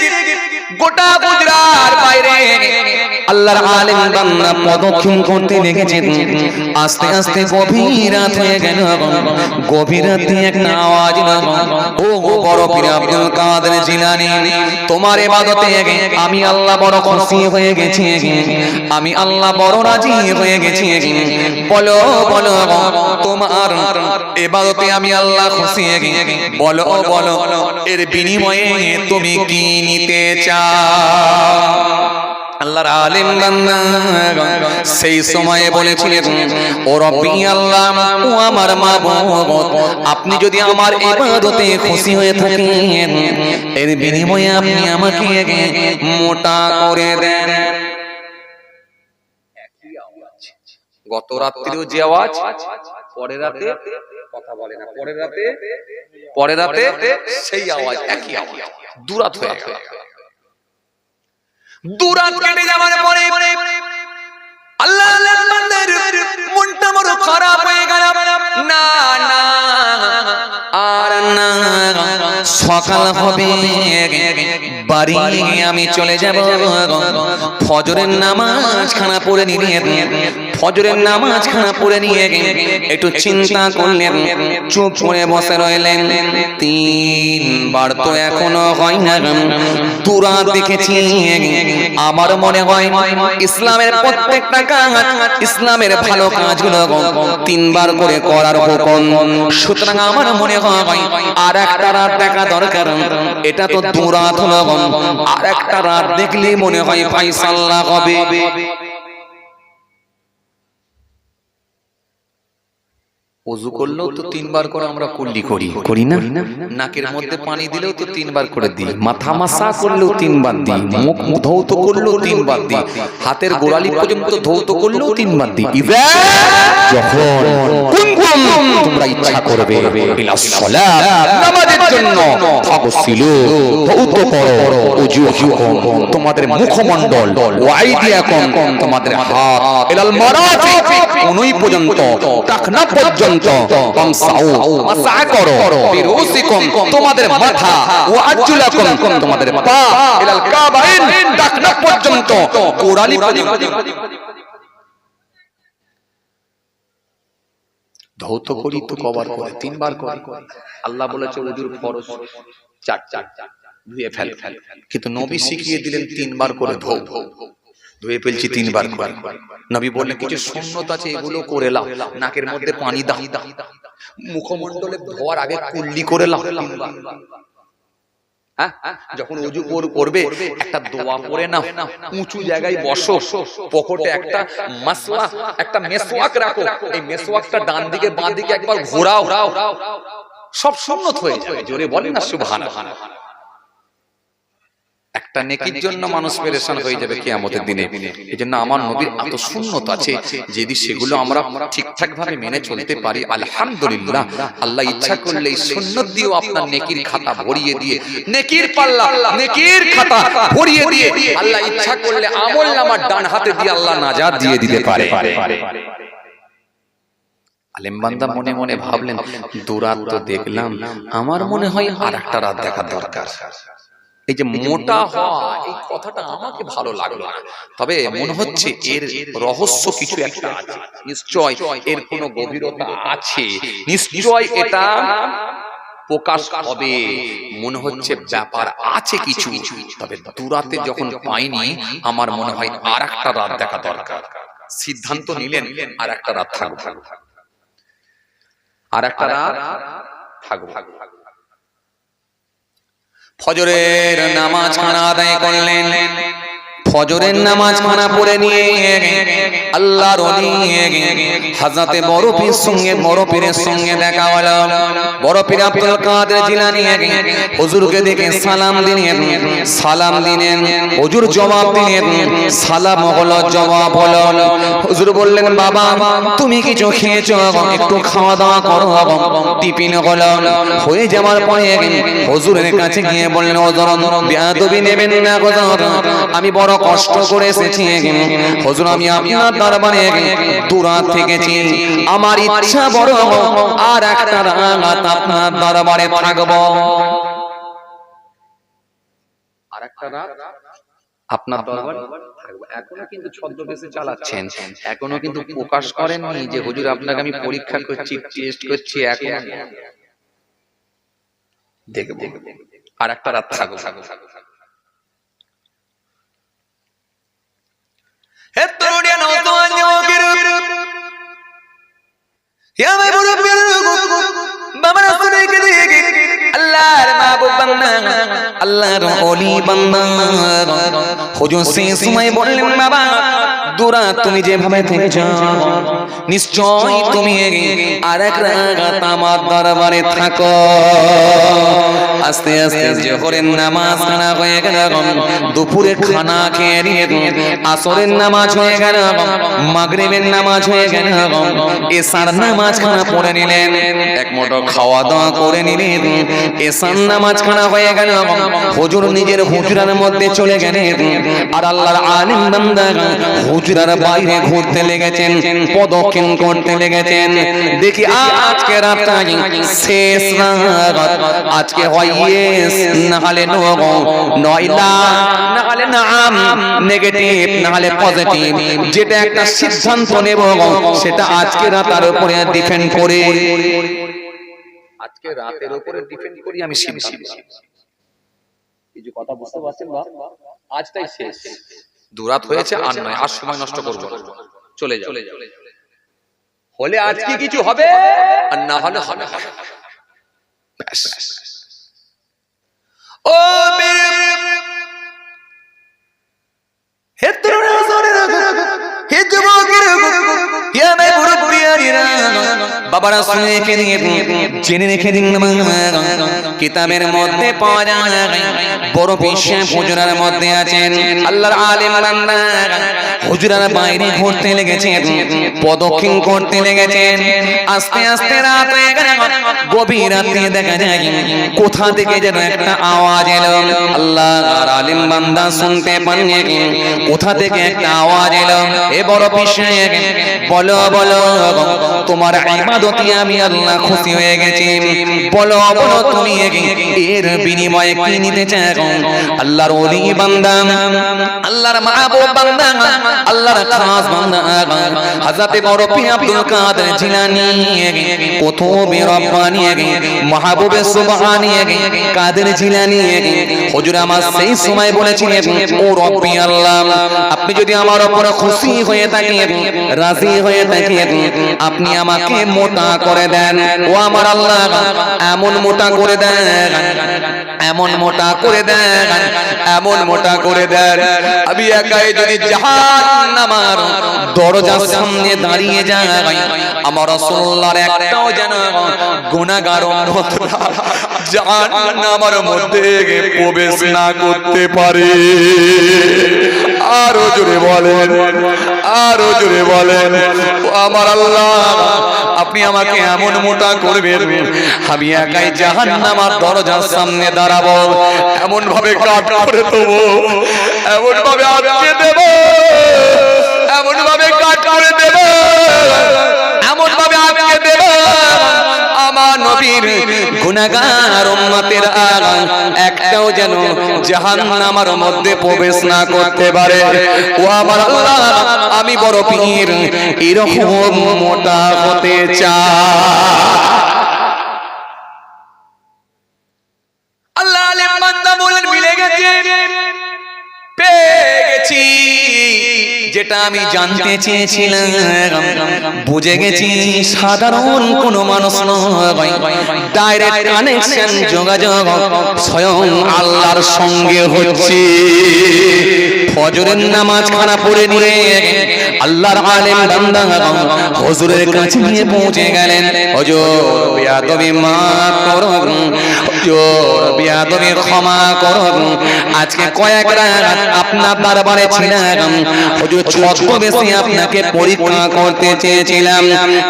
গোটা গুজরার বাইরে আল্লাহর আলিম বান্দা প্রদক্ষিণ করতে লেগেছে। আস্তে আস্তে গভীর রাত হয়ে গেল, গভীর রাতে একটা আওয়াজ এলো, ও বড় পীর আব্দুল কাদের জিলানী, তোমার ইবাদতে আমি আল্লাহ বড় খুশি হয়ে গেছি, আমি আল্লাহ বড় রাজি হয়ে গেছি। বলো বলো তোমার ইবাদতে আমি আল্লাহ খুশি, বলো বলো এর বিনিময়ে তুমি কি নিতে চাও? আল্লাহর আলিম বান্দা সেই সময়ে বলেছিলেন, ও রব্বি আল্লাহ, ও আমার মাবুদ, আপনি যদি আমার ইবাদতে খুশি হয়ে থাকেন, এর বিনিময়ে আপনি আমাকে মোটা করে দেন। গত রাত্রিও যে আওয়াজ, পরের রাতে কথা বলে না, পরের রাতে সেই আওয়াজ, একই আওয়াজ, দুরাত হয়ে গেল। দুরাত কেটে যাওয়ার পরে আল্লাহর বান্দার মনটা বড় খারাপ হয়ে গেল। না না আর না, সকাল হবে, বাড়ি আমি চলে যাব। ফজরের নামাজ খানা পড়ে নিয়ে, ফজরের নামাজ খানা পড়ে নিয়ে একটু চিন্তা করলেন, চুপ করে বসে রইলেন। তিনবার তো এখনো হয় না, দুরাত দেখেছি। আমার মনে হয় ইসলামের প্রত্যেকটা কাজ, ইসলামের ভালো কাজগুলো তিনবার করে করার হুকুম। সুতরাং আমার মনে হয় আর একটা রাত দেখা দরকার। এটা তো দুরাত হলো, আর একটা রাত দেখলে মনে হয় ফায়সালা হবে। ওযু করলেও তো তিনবার করে আমরা কুল্লি করি না? নাকের মধ্যে পানি দিলেও তো তিনবার করে দিই, মাথা মাসা করলেও তিনবার দিই, মুখ ধৌত করলেও তিনবার দিই, হাতের গোড়ালি পর্যন্ত ধৌত করলেও তিনবার দিই। যখন তোমরা ইচ্ছা করবে ইলা সালাত, নামাজের জন্য ফাগসিলু, ধৌত করো উজুহুকুম, তোমাদের মুখমণ্ডল, ওয়া আইদিয়াকুম, তোমাদের হাত, ইলাল মারাফিক, কোনই পর্যন্ত, টাকনা পর্যন্ত, তামসাউ, মাসা করো, বিরুসিকুম, তোমাদের মাথা, ওয়া আরজুলাকুম, তোমাদের পা, ইলাল কাবাইন, টাকনা পর্যন্ত, গোড়ালি পর্যন্ত। ধৌত করি তো কবার করে, তিনবার করে। আল্লাহ বলেছে ওযুর ফরজ চার, ধুয়ে ফেল, কিন্তু নবী শিখিয়ে দিলেন তিনবার করে ধৌ, ধুয়ে ফেলছি তিনবার করে। নবী বললেন কিছু সুন্নত আছে, এগুলো করে লাও, নাকের মধ্যে পানি দাও, মুখমণ্ডলে ধোয়ার আগে কুল্লি করে লাও। যখন ওযু করবে একটা দোয়া পড়ে নাও, উঁচু জায়গায় বসো, পকেটে একটা মাসওয়াক, একটা মেসওয়াক রাখো, এই মেসওয়াকটা ডান দিকে বাঁ দিকে একবার ঘোরাও, সব সুন্নত হয়ে যাবে। জোরে বলেন না সুবহানাল্লাহ। একটা নেকির জন্য মানুষ পেরেশান হয়ে যাবে কিয়ামতের দিনে। এজন্য আমার নবীর এত সুন্নত আছে, যদি সেগুলো আমরা ঠিকঠাক ভাবে মেনে চলতে পারি, আলহামদুলিল্লাহ, আল্লাহ ইচ্ছা করলে এই সুন্নত দিয়েও আপনার নেকির খাতা ভরিয়ে দিয়ে, নেকির পাল্লা, নেকির খাতা ভরিয়ে দিয়ে, আল্লাহ ইচ্ছা করলে আমলনামার ডান হাতে দিয়ে আল্লাহ নাজাত দিয়ে দিতে পারে। আলেম বান্দা মনে মনে ভাবলেন, দুরাত তো দেখলাম, আমার মনে হয় আর একটা রাত দেখা দরকার। এই যে মোটা হওয়া, এই কথাটা আমাকে ভালো লাগলো না, তবে মনে হচ্ছে এর রহস্য কিছু একটা আছে, নিশ্চয় এর কোনো গভীরতা আছে, নিশ্চয় এটা প্রকাশ হবে, মনে হচ্ছে ব্যাপার আছে কিছু, তবে দুরাতে যখন পাইনি আমার মনে হয় আর একটা রাত দেখা দরকার। সিদ্ধান্ত নিলেন আর একটা রাত থাকবো, আর একটা রাত থাকবো। ফজরের নামাজ খানা আদায় করলেন। ফজরের নামাজ খানা পড়ে নিয়ে আল্লাহর ওলি হযরতে বড় পীরের সঙ্গে দেখা হলো। বড় পীর আব্দুল কাদের জিলানী হুজুরকে দেখে সালাম দিলেন। হুজুর জবাব দিলেন, সালাম হলো, জবাব হলো। হুজুর বললেন, বাবা তুমি কিছু খেয়েছো? একটু খাওয়া দাওয়া করো। টিফিন হলো। হয়ে যাওয়ার পরে হুজুরের কাছে গিয়ে বললেন, হুজুর বেয়াদবি নেবেন না হুজুর, আমি বড় কষ্ট করে এসেছি হুজুর, আমি আপনার দরবারে দুরাত থেকেছি, আমার ইচ্ছা বড় আর একটা রাত আপনার দরবারে থাকবো। আর একটা রাত আপনার দরবারে থাকবো। এখনো কিন্তু ছদ্মবেশে চালাচ্ছেন, এখনো কিন্তু প্রকাশ করেননি যে হুজুর আপনাকে আমি পরীক্ষা করছি, টেস্ট করছি। এখন দেখব আর একটা রাত থাকবো। হে তরুণিয়া নওজোয়ান যুবকের, হে ভাই মুরব্বির, বাবারা শুনে গেলে আল্লাহর মাহবুব বান্দা, আল্লাহর ওলি বান্দা হুজুর সেই সময় বললেন, বাবা দুরাত তুমি যেভাবে থেকেছ নিশ্চয় তুমি আর এক রাত আমার দরবারে থাকো। আস্তে আস্তে জোহরের নামাজ খানা হয়ে গেল, দুপুরে খানা খেয়ে নিয়ে আসরের নামাজ হয়ে গেল, মাগরিবের নামাজ হয়ে গেল, এশার নামাজ খানা পড়ে নিলেন। এক মোটো খাওয়া দাওয়া করে নিলেন। এশার নামাজ খানা হয়ে গেল, হুজুর নিজের হুজরার মধ্যে চলে গেলেন। আর আল্লাহর আলিম বান্দা হুজরার বাইরে ঘুরতে লেগেছেন, প্রদক্ষিণ করতে লেগেছেন। দেখি আজকে রাতটা শেষ রাত, আজকে হয় ইয়েস না হলে নো, নয়লা না হলে নাম, নেগেটিভ না হলে পজিটিভ, যেটা একটা সিদ্ধান্ত নেব সেটা আজকে রাতের উপরে ডিপেন্ড করে, আজকে রাতের উপরে ডিপেন্ড করি আমি সিদ্ধান্ত। কিছু কথা বুঝতে পারছেন বাপ? আজটাই শেষ, দুরাত হয়েছে আর নয়, আর সময় নষ্ট করব না, চলে যাও। হলে আজকে কিছু হবে আর না হলে হবে না। ব্যাস। ও হে তরুণ হে যুবকের, হে আমার মুরব্বিয়ানিরা, বাবারা শুনে রেখে দিন, জেনে রেখে দিন, কিতাবের মধ্যে পাওয়া যায় বড় বিশ্বে হুজুরার মধ্যে আছেন আল্লাহর আলিম বান্দা, হুজুরার বাইরে ঘুরতে লেগেছেন, প্রদক্ষিণ করতে লেগেছেন। আস্তে আস্তে রাত হয়ে গেল, গভীর রাতে দেখা যায় কোথা থেকে যেন একটা আওয়াজ এলো। আল্লাহর আলিম বান্দা শুনতে পাননি কোথা থেকে একটা আওয়াজ এলো। এ বড় বিশ্বে বলো বলো তোমার ইবাদতে আমি আল্লাহ খুশি হয়ে গেছি, বলো বলো তুমি এর বিনিময়ে কি নিতে চাও? আল্লাহর ওলি বান্দা, আল্লাহর মাহবুব বান্দা, আল্লাহর খাস বান্দা হযরতে বড় পীর আব্দুল কাদের জিলানী কুতুবে রব্বানী মাহবুবে সুবহানী কাদের জিলানী হুজুর আমার সেই সময় বলেছিলেন, ও রব্বি আল্লাহ, আপনি যদি আমার উপরে খুশি হয়ে থাকেন, রাজি হয়ে থাকেন, আপনি আমাকে মোটা করে দেন। ও আমার আল্লাহ, এমন মোটা করে দেন, এমন মোটা করে দেন, এমন মোটা করে দেন, আমি একাই যদি জাহান্নামের দরজার সামনে দাঁড়িয়ে যাই, আমার রাসূলুল্লাহর একটাও যেন গুনাহগার উম্মত জাহান্নামের মধ্যে প্রবেশ না করতে পারে। আরো জোরে বলেন, আরো জোরে বলেন, ও আমার আল্লাহ, আপনি আমাকে এমন মোটা করবেন, আমি একাই জাহান্নামের দরজার সামনে দাঁড়াবো, এমন ভাবে কাট করে দেবো, এমন ভাবে আটকে দেব, এমন ভাবে কাট করে দেব, এমন ভাবে আটকে দেব, আমার নবীর গুনাহগার উম্মতের একটাও যেন জাহান্নামের মধ্যে প্রবেশ না করতে পারে। ও আমার আল্লাহ, আমি বড় পীর এরকম মোটা হতে চাই। যেটা আমি জানতে চেয়েছিলাম বুঝে গেছি, সাধারণ কোনো মানুষ নয়, ডাইরেক্ট কানেকশন, যোগাযোগ স্বয়ং আল্লাহর সঙ্গে হচ্ছে। ফজরের নামাজ খানা পড়ে নিয়ে আল্লাহর আলেম বান্দা হুজুরের কাছে নিয়ে পৌঁছে গেলেন। হুজুর বিয়াদবি মাফ করুন, হুজুর বিয়াদবি ক্ষমা করুন, আজকে কয়েক রাত আপনার দরবারে ছিলাম হুজুর, ছদ্মবেশে আপনাকে পরীক্ষা করতে চেয়েছিলাম।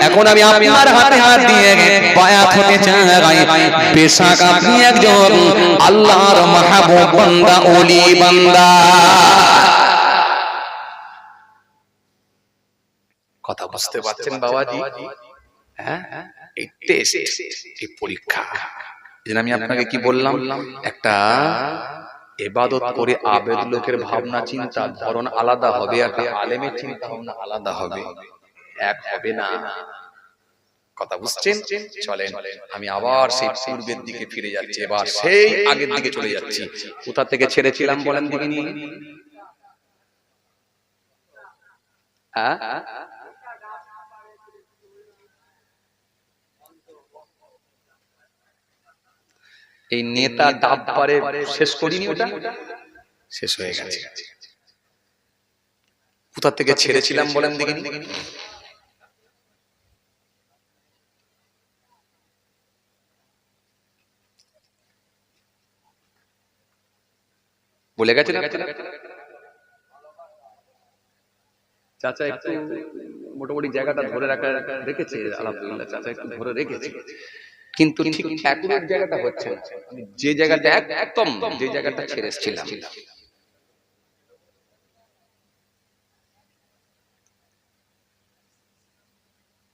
এখন আমি আপনার হাতে হাত দিয়ে বায়াত হতে চাই, বেশক আপনি একজন আল্লাহর মাহবুব বান্দা, ওলি বান্দা। কথা বুঝতে পারছেন বাবাজি? হ্যাঁ, এই টেস্ট, এই পরীক্ষা। যেন আমি আপনাকে কি বললাম, একটা ইবাদত করে আবেদ লোকের ভাবনা চিন্তা ধরন আলাদা হবে, একটা আলেমের চিন্তা ভাবনা আলাদা হবে, এক হবে না। কথা বুঝছেন? চলেন আমি আবার সেই পূর্বের দিকে ফিরে যাচ্ছি, এবার সেই আগের দিকে চলে যাচ্ছি। কোথা থেকে ছেড়েছিলাম বলেন দেখিনি? এই নেতা ডাব পারে শেষ করিনি, ওটা শেষ হয়ে গেছে। কোথা থেকে ছেড়েছিলাম বলেন দেখিনি? বলে গেছে চাচা, একটু মোটামুটি জায়গাটা ধরে রেখেছে, আলহামদুলিল্লাহ চাচা একটু ধরে রেখেছে, কিন্তু ঠিক অ্যাকুরেট জায়গাটা হচ্ছে না। আমি যে জায়গাটা একদম যে জায়গাটা ছেড়েছিলাম,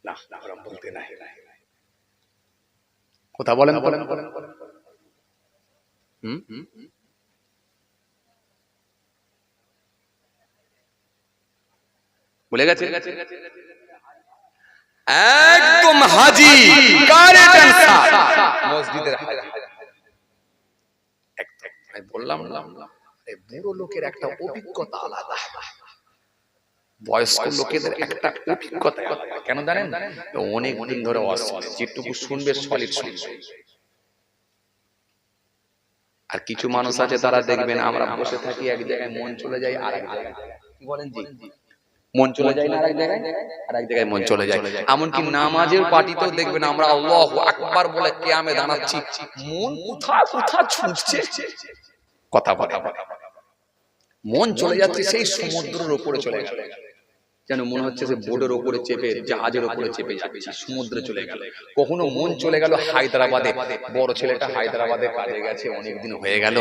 না বলতে নাই, কথা বলেন বলেন বলেন। বলে গেছে একদম হাজি কারেক্ট আনসার মসজিদের। আমি বললাম না, এই বুড়ো লোকের একটা অভিজ্ঞতা আলাদা, বয়স্ক লোকেদের একটা অভিজ্ঞতা আলাদা। কেন জানেন? অনেক দিন ধরে যেটুকু শুনবে সলিড শুনবে। আর কিছু মানুষ আছে তারা দেখবেন, আমরা বসে থাকি এক জায়গায়, মন চলে যায় আর এক জায়গায়। কি বলেন জি? মন চলে যায় না আর এক জায়গায়, আর এক জায়গায় মন চলে যায়। এমনকি নামাজের পার্টিতেও দেখবেন আমরা আল্লাহু আকবার বলে কিয়ামে দাঁড়াচ্ছি, মন কোথায় ছুটছে। কথা বলে মন চলে যাচ্ছে সেই সমুদ্রের উপরে চলে গেল, যেন মনে হচ্ছে যে বোটের উপরে চেপে, জাহাজের উপরে চেপে যাচ্ছে, সমুদ্রে চলে গেল। কখনো মন চলে গেল হায়দ্রাবাদে, বড় ছেলেটা হায়দ্রাবাদে কাজে গেছে, অনেকদিন হয়ে গেল,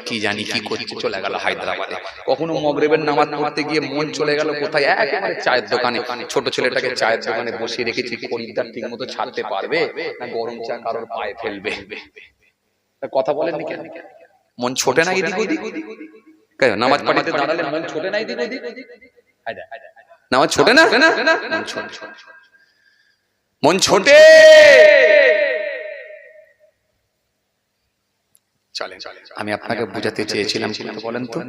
কি জানি কি করছে, চলে গেল হায়দ্রাবাদে। কখনো মাগরিবের নামাজ পড়তে গিয়ে মন চলে গেল কোথায়, একেবারে চায়ের দোকানে। ছোট ছেলেটাকে চায়ের দোকানে বসিয়ে রেখেছি, খরিদ্দার ঠিক মতো ছাড়তে পারবে না, গরম চা কারোর পায়ে ফেলবে। কথা বলেননি কেন? মন ছোটে না এদিক ওদিক? নামাজ পড়তে দাঁড়ালে মন ছোটে না এদিক ওদিক? নামাজ ছোটে না? মন ছোটে। চলেন, আমি আপনাকে বুঝাতে চেয়েছিলাম, বলেন তো।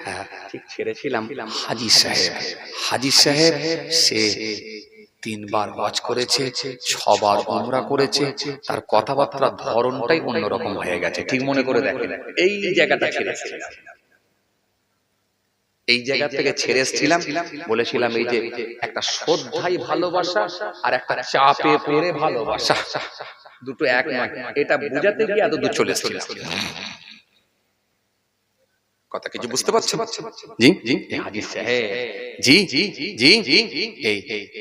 হ্যাঁ, ঠিক ছেড়েছিলাম হাজী সাহেব। হাজী সাহেব সে 3 বার হজ করেছে, 6 বার উমরা করেছে, তার কথাবার্তার ধরনটাই অন্যরকম হয়ে গেছে। ঠিক মনে করে দেখেন, এই জায়গাটা ছেড়েছিলাম, এই জায়গা থেকে ছেড়ে এসেছিলাম, বলেছিলাম এই যে একটা শ্রদ্ধাই ভালোবাসা আর একটা চাপে পড়ে ভালোবাসা, দুটো এক নয়। এটা বুঝাতে গিয়ে এত দূর চলে এসেছিলাম। কথা কিছু বুঝতে পারছেন? জি জি হাজী সাহেব, জি জি জি জি, এই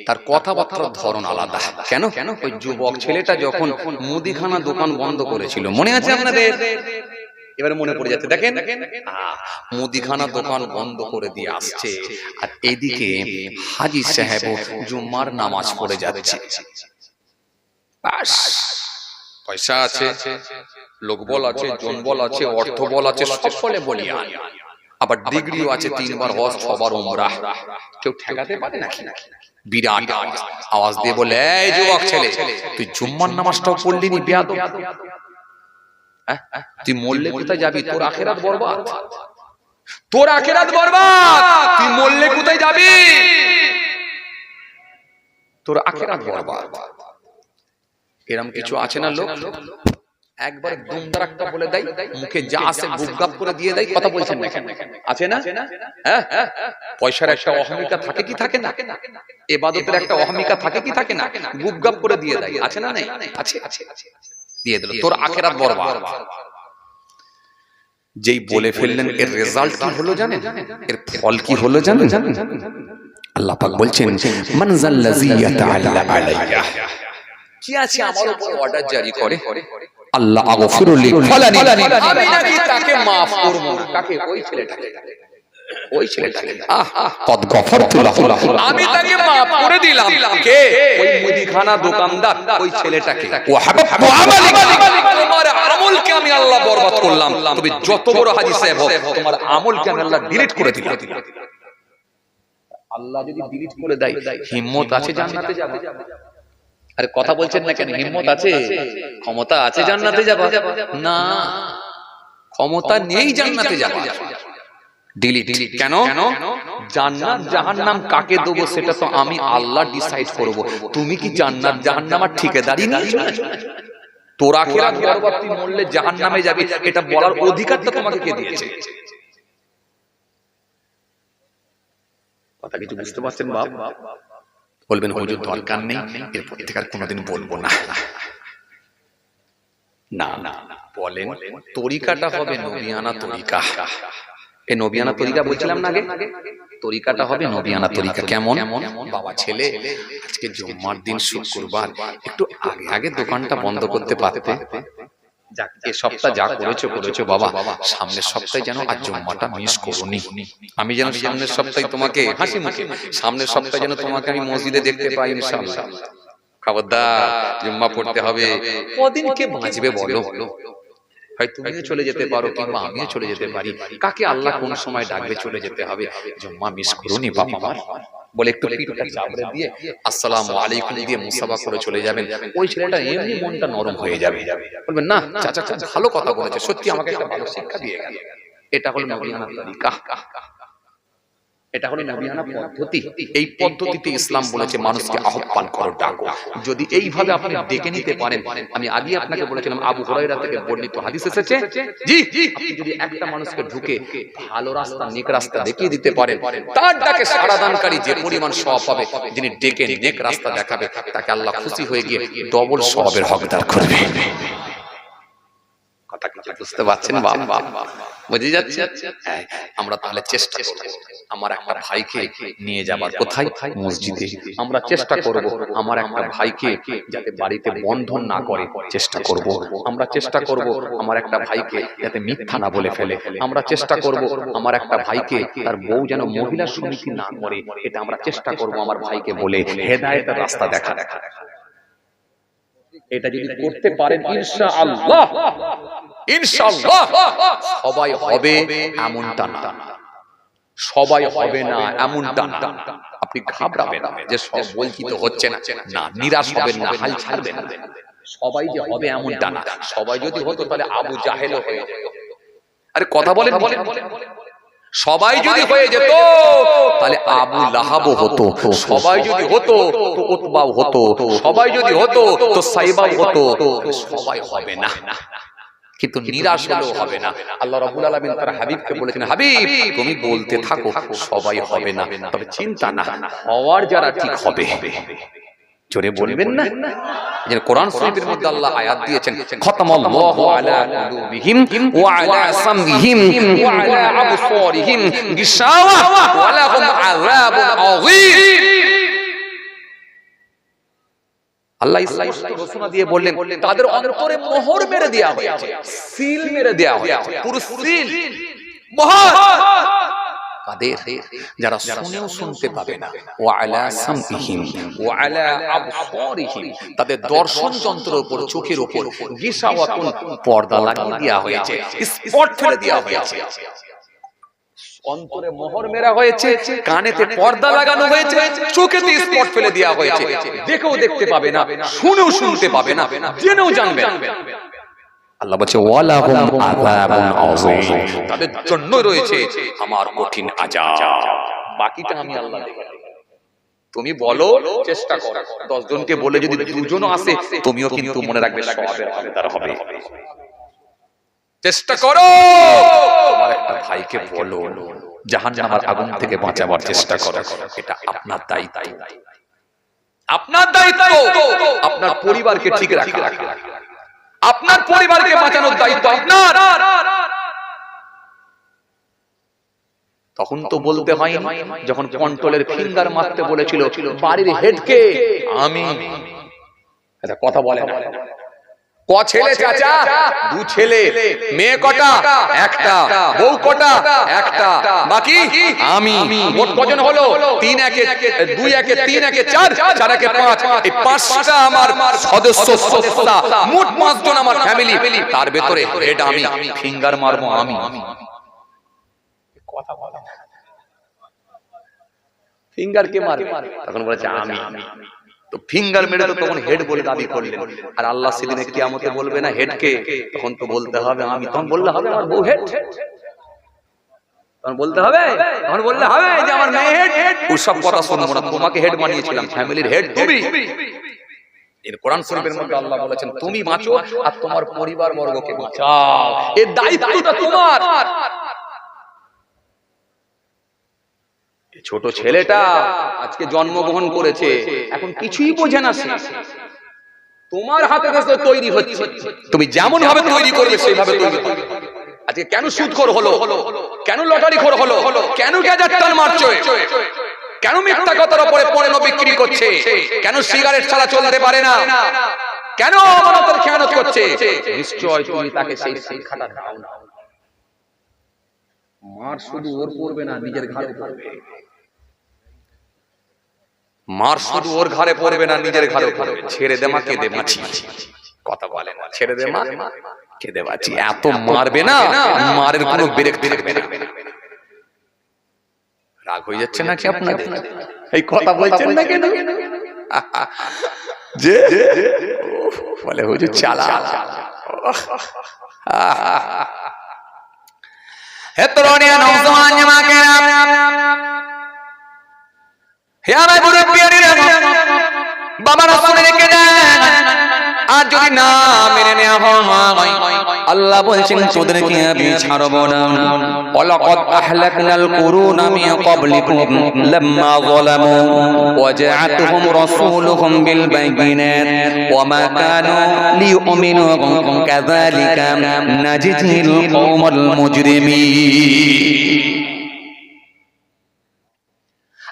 তার কথাবার্তার ধরন আলাদা। কেন? ওই যুবক ছেলেটা যখন মুদিখানা দোকান বন্ধ করেছিল, মনে আছে আপনাদের? এবারে মনে পড়ে যাচ্ছে, দেখেন মুদিখানা দোকান বন্ধ করে দিয়ে আসছে, আর এদিকে হাজী সাহেব জুম্মার নামাজ পড়ে যাচ্ছে। পয়সা আছে, লোকবল আছে, জনবল আছে, অর্থবল আছে, সকলে বলিয়ান, আবার ডিগ্রিও আছে, 3 বার হজ, 6 বার উমরাহ। কেউ ঠেকাতে পারে নাকি? বিরাট আওয়াজ দিয়ে বলে, এই যুবক ছেলে, তুই জুম্মার নামাজটাও পড়লি নি, বেয়াদব। তুই মরলে কোথায় যাবি? তোর আখিরাত বরবাদ। তোর আখিরাত বরবাদ, তুই মরলে কোথায় যাবি? তোর আখিরাত বরবাদ। এরকম কিছু আছে না লোক একবার দুমদারাক্কা বলে দেয়, মুখে যা আসে গুপগাপ করে দিয়ে দেয়, কথা বলছেন না? আছে না? হ্যাঁ, পয়সার একটা অহমিকা থাকে কি থাকে না? ইবাদতের একটা অহমিকা থাকে কি থাকে না? গুপগাপ করে দিয়ে দেয়, আছে না? নাই আছে, দিয়ে দিল। তোর আখিরাত বরবাদ। যেই বলে ফেললেন, এর রেজাল্ট কি হলো জানেন? এর ফল কি হলো জানেন? আল্লাহ পাক বলছেন, মান যাল্লাযী ইয়াতাআল্লা আলাইয়া, কি আছে আমার উপর অর্ডার জারি করে, আল্লাহ আগফিরু লি ফালানি, আমি নাকি তাকে maaf করব। কাকে? ওই ছেলেটাকে কদ গফরতু লাহু, আমি তাকে maaf করে দিলাম। কে? ওই মুদিখানা দোকানদার, ওই ছেলেটাকে। ওয়া হাবাবতু আমালিকা, তোমার আমলকে আমি আল্লাহ বরবাদ করলাম। তুমি যত বড় হাজী সাহেব হও, তোমার আমলকে আমি আল্লাহ ডিলিট করে দিলাম। আল্লাহ যদি ডিলিট করে দেয়, হিম্মত আছে জান্নাতে যাবে? আরে কথা বলছেন না কেন? হিম্মত আছে, ক্ষমতা আছে জান্নাতে যাবা? না, ক্ষমতা নেই জান্নাতে যাবা। ডিলিট। কেন? জান্নাত জাহান্নাম কাকে দেবো সেটা তো আমি আল্লাহ ডিসাইড করব। তুমি কি জান্নাত জাহান্নামের ঠিকাদারি নিয়েছো? তোর আখিরাত বরবাদ, তুই মরলে জাহান্নামে যাবি, এটা বলার অধিকারটা তোমাকে কে দিয়েছে? কথা কিছু বুঝতে পারছেন বাপ? বলবেন হুজুর দরকার নেই, এরপর থেকে আর কোনোদিন বলবো না। না না, বলেন তরিকাটা হবে নবিয়ানা তরিকা। এই নবিয়ানা তরিকা বলছিলাম না আগে, তরিকাটা হবে নবিয়ানা তরিকা। কেমন? বাবা ছেলে, আজকে জুম্মার দিন, শুক্রবার, একটু আগে আগে দোকানটা বন্ধ করতে পারতে। এ সপ্তাহ যা করেছো বাবা, সামনের সপ্তাহে যেন আর জুম্মাটা মিস করোনি। আমি যেন সামনের সপ্তাহে তোমাকে হাসি মুখে, সামনের সপ্তাহে যেন তোমাকে আমি মসজিদে দেখতে পাই ইনশাআল্লাহ। খবরদার, জুম্মা পড়তে হবে। কদিন কে বাঁচবে বলো? হয় তুমিও চলে যেতে পারো, কিংবা আমিও চলে যেতে পারি। কাকে আল্লাহ কোন সময় ডাকবে চলে যেতে হবে। জুম্মা মিস করোনি বাবা আমার বলে একটু পিঠটা চাপড়ে দিয়ে আসসালামু আলাইকুম দিয়ে মুসাফা করে চলে যাবেন। ওই ছেলেটা এমনি মনটা নরম হয়ে যাবে, বলবেন না চাচা ভালো কথা বলেছে, সত্যি আমাকে একটা ভালো শিক্ষা দিয়ে গেল। এটা হলো নবিয়ানা তরিকা, এটা হলো নবিয়ানা পদ্ধতি। এই পদ্ধতিতে ইসলাম বলেছে মানুষকে আহ্বান করো, ডাকো। যদি এইভাবে আপনি ডেকে নিতে পারেন, আমি আগে আপনাকে বলেছিলাম আবু হুরায়রা থেকে বর্ণিত হাদিস এসেছে, জি আপনি যদি একটা মানুষকে ঢুকে ভালো রাস্তা, নেক রাস্তা দেখিয়ে দিতে পারেন, তার ডাকে সাড়া দানকারী যে পরিমাণ সওয়াব পাবে, যিনি ডেকে নেক রাস্তা দেখাবে, তাকে আল্লাহ খুশি হয়ে গিয়ে ডবল সওয়াবের হকদার করবে। কথা কিছু বুঝতে পারছেন বাবা? বুঝে যাচ্ছে? আমরা তাহলে চেষ্টা করব আমার একটা ভাইকে নিয়ে যাবার। কোথায়? মসজিদে। আমরা চেষ্টা করব আমার একটা ভাইকে যাতে বাড়িতে বন্ধন না করে, চেষ্টা করব। আমরা চেষ্টা করব আমার একটা ভাইকে যাতে মিথ্যা না বলে ফেলে। আমরা চেষ্টা করব আমার একটা ভাইকে তার বউ যেন মহিলা সমিতি না করে, এটা আমরা চেষ্টা করব আমার ভাইকে বলে হেদায়েতের রাস্তা দেখা। এটা যদি করতে পারেন ইনশাআল্লাহ, ইনশাআল্লাহ সবাই হবে এমনটা না, সবাই হবে না এমনটা না। আপনি ঘাবড়াবেন না যে সব বলছি তো হচ্ছে না, না নিরাশ হবেন না, হাল ছাড়বেন না। সবাই যে হবে এমনটা না। সবাই যদি হতো তাহলে আবু জাহেলও হয়ে যেত। আরে কথা বলেন, সবাই যদি হয়ে যেত তাহলে আবু লাহাবও হতো, সবাই যদি হতো তো উতবাও হতো, সবাই যদি হতো তো সাইবাও হতো। সবাই হবে না, কিন্তু নিরাশ হলেও হবে না। আল্লাহ রাব্বুল আলামিন তার হাবিবকে বলেছেন, হাবিব তুমি বলতে থাকো সবাই হবে না, তবে চিন্তা না, হওয়ার যারা ঠিক হবে। জোরে বলবেন না? যে কোরআন শরীফের মধ্যে আল্লাহ আয়াত দিয়েছেন, খাতামাল্লাহু আলা কুলুবিহিম ওয়া আলা সামইহিম ওয়া আলা আবসারিহিম গিশাওয়া ওয়া লাহুম আযাবুন আযীম। আল্লাহ স্পষ্ট ঘোষণা দিয়ে বললেন তাদের অন্তরে মোহর মেরে দেয়া হয়েছে, সিল মেরে দেয়া হয়েছে, পুরো সিল মোহর। কাদের? যারা শুনেও শুনতে পাবে না। ওয়া আলা সামইহিম ওয়া আলা আবসারিহিম, তাদের দর্শন যন্ত্রের উপর, চোখের উপর গিশাওয়াতুন, পর্দা লাগিয়ে দেয়া হয়েছে, স্পট ফেলে দেয়া হয়েছে। অন্তরে মোহর মেরা হয়েছে, কানেতে পর্দা লাগানো হয়েছে, চোখেতে স্পট ফেলে দেয়া হয়েছে। দেখেও দেখতে পাবে না, শুনেও শুনতে পাবে না, জেনেও জানবে না। আল্লাহ বলছে ওয়ালাহুম আযাবুন আযীম, তাদের জন্য রয়েছে আমার কঠিন আযাব। বাকিটা আমি আল্লাহ দেখে নেব। তুমি বলো, চেষ্টা করো, 10 জনকে বলে যদি 2 জনও আসে, তুমিও কিন্তু মনে রাখবে সওয়াবের হকদার হবে। চেষ্টা করো, তোমার একটা ভাইকে বলো জাহান্নামের আগুন থেকে বাঁচাবার চেষ্টা করো। এটা আপনার দায়িত্ব, আপনার দায়িত্ব, আপনার পরিবারকে ঠিক রাখা, আপনার পরিবারকে বাঁচানোর দায়িত্ব আপনার। তখন তো বলতে হয়নি যখন কন্ট্রোলের ফিঙ্গার মারতে বলেছিল বাড়ির হেডকে আমি, আচ্ছা কথা বলে না, ক ছেলে চাচা? 2 ছেলে, মেয়ে কটা? একটা, বউ কটা? একটা, বাকি আমি। মোট কজন হলো? 3 একে 2 একে 3 একে 4, 4 একে 5, এই 5টা আমার সদস্য, মোট 5 জন আমার ফ্যামিলি, তার ভেতরে হেড আমি, ফিঙ্গার মারবো আমি। কথা বলে না, ফিঙ্গার কে মারবে? তখন বলেছে আমি। তো ফিঙ্গার মেরে তো তখন হেড বলে দাবি করলেন, আর আল্লাহ সেদিনে কিয়ামতে বলবে না হেডকে, তখন তো বলতে হবে আমি। তখন বললে হবে আমার বউ হেড, তখন বলতে হবে, তখন বললে হবে যে আমার মেয়ে হেড। ওসব কথা শুনবো না, তোমাকে হেড বানিয়েছিলাম, ফ্যামিলির হেড তুমি। এর কোরআন শরীফের মধ্যে আল্লাহ বলেছেন তুমি বাঁচো আর তোমার পরিবার বর্গকে বাঁচাও, এর দায়িত্বটা তোমার। ছোট ছেলেটা আজকে জন্মগ্রহণ করেছে, এখন কিছুই বোঝে না, তোমার হাতে তৈরি হচ্ছে, তুমি যেমন ভাবে তৈরি করবে সেইভাবে তৈরি হবে। আজকে কেন সুদখোর হলো, কেন লটারিখোর হলো, কেন গ্যাজেট টান মারছো, কেন মিথ্যা কথার উপরে পণ্য বিক্রি করছে, কেন সিগারেট ছাড়া চলতে পারে না, কেন আমানতের খেয়ানত করছে? নিশ্চয় তুমি তাকে সেই শিক্ষাটা দাও না। মার শুধু ওর পড়বে না, নিজের ঘাড়ে পড়বে। মার শুধু ওর ঘাড়ে পড়বে না, নিজের ঘাড়ে পড়বে। ছেড়ে দে মা, কেঁদে বাঁচি, কথা বলে না, ছেড়ে দে মা, কেঁদে বাঁচি। এত মারবে না, মারের কোনো ব্রেক থাকবে না। রাগ হয়ে যাচ্ছে নাকি আপনাদের? এই কথা বলছেন না কেন? যে বলে হুজুর চালা, হে তরুণিয়া নওজওয়ান জামাকেরা, হে আমার মুরব্বিয়ারা, বাবারা শুনে রেখে দেন, আর যদি না মেনে নেওয়া হয় আল্লাহ বলছেন তোদেরকে আমি ছাড়ব না। ওয়ালাকাদ আহলাকনাল কুরুনা মিন ক্বাবলিকুম লাম্মা যালামু ওয়া জাআতুহুম রাসূলুহুম বিল বাইয়িনাত ওয়া মা কানু লিয়ুমিনু কাযালিকা নাজিজিল কওমাল মুজরিমিন।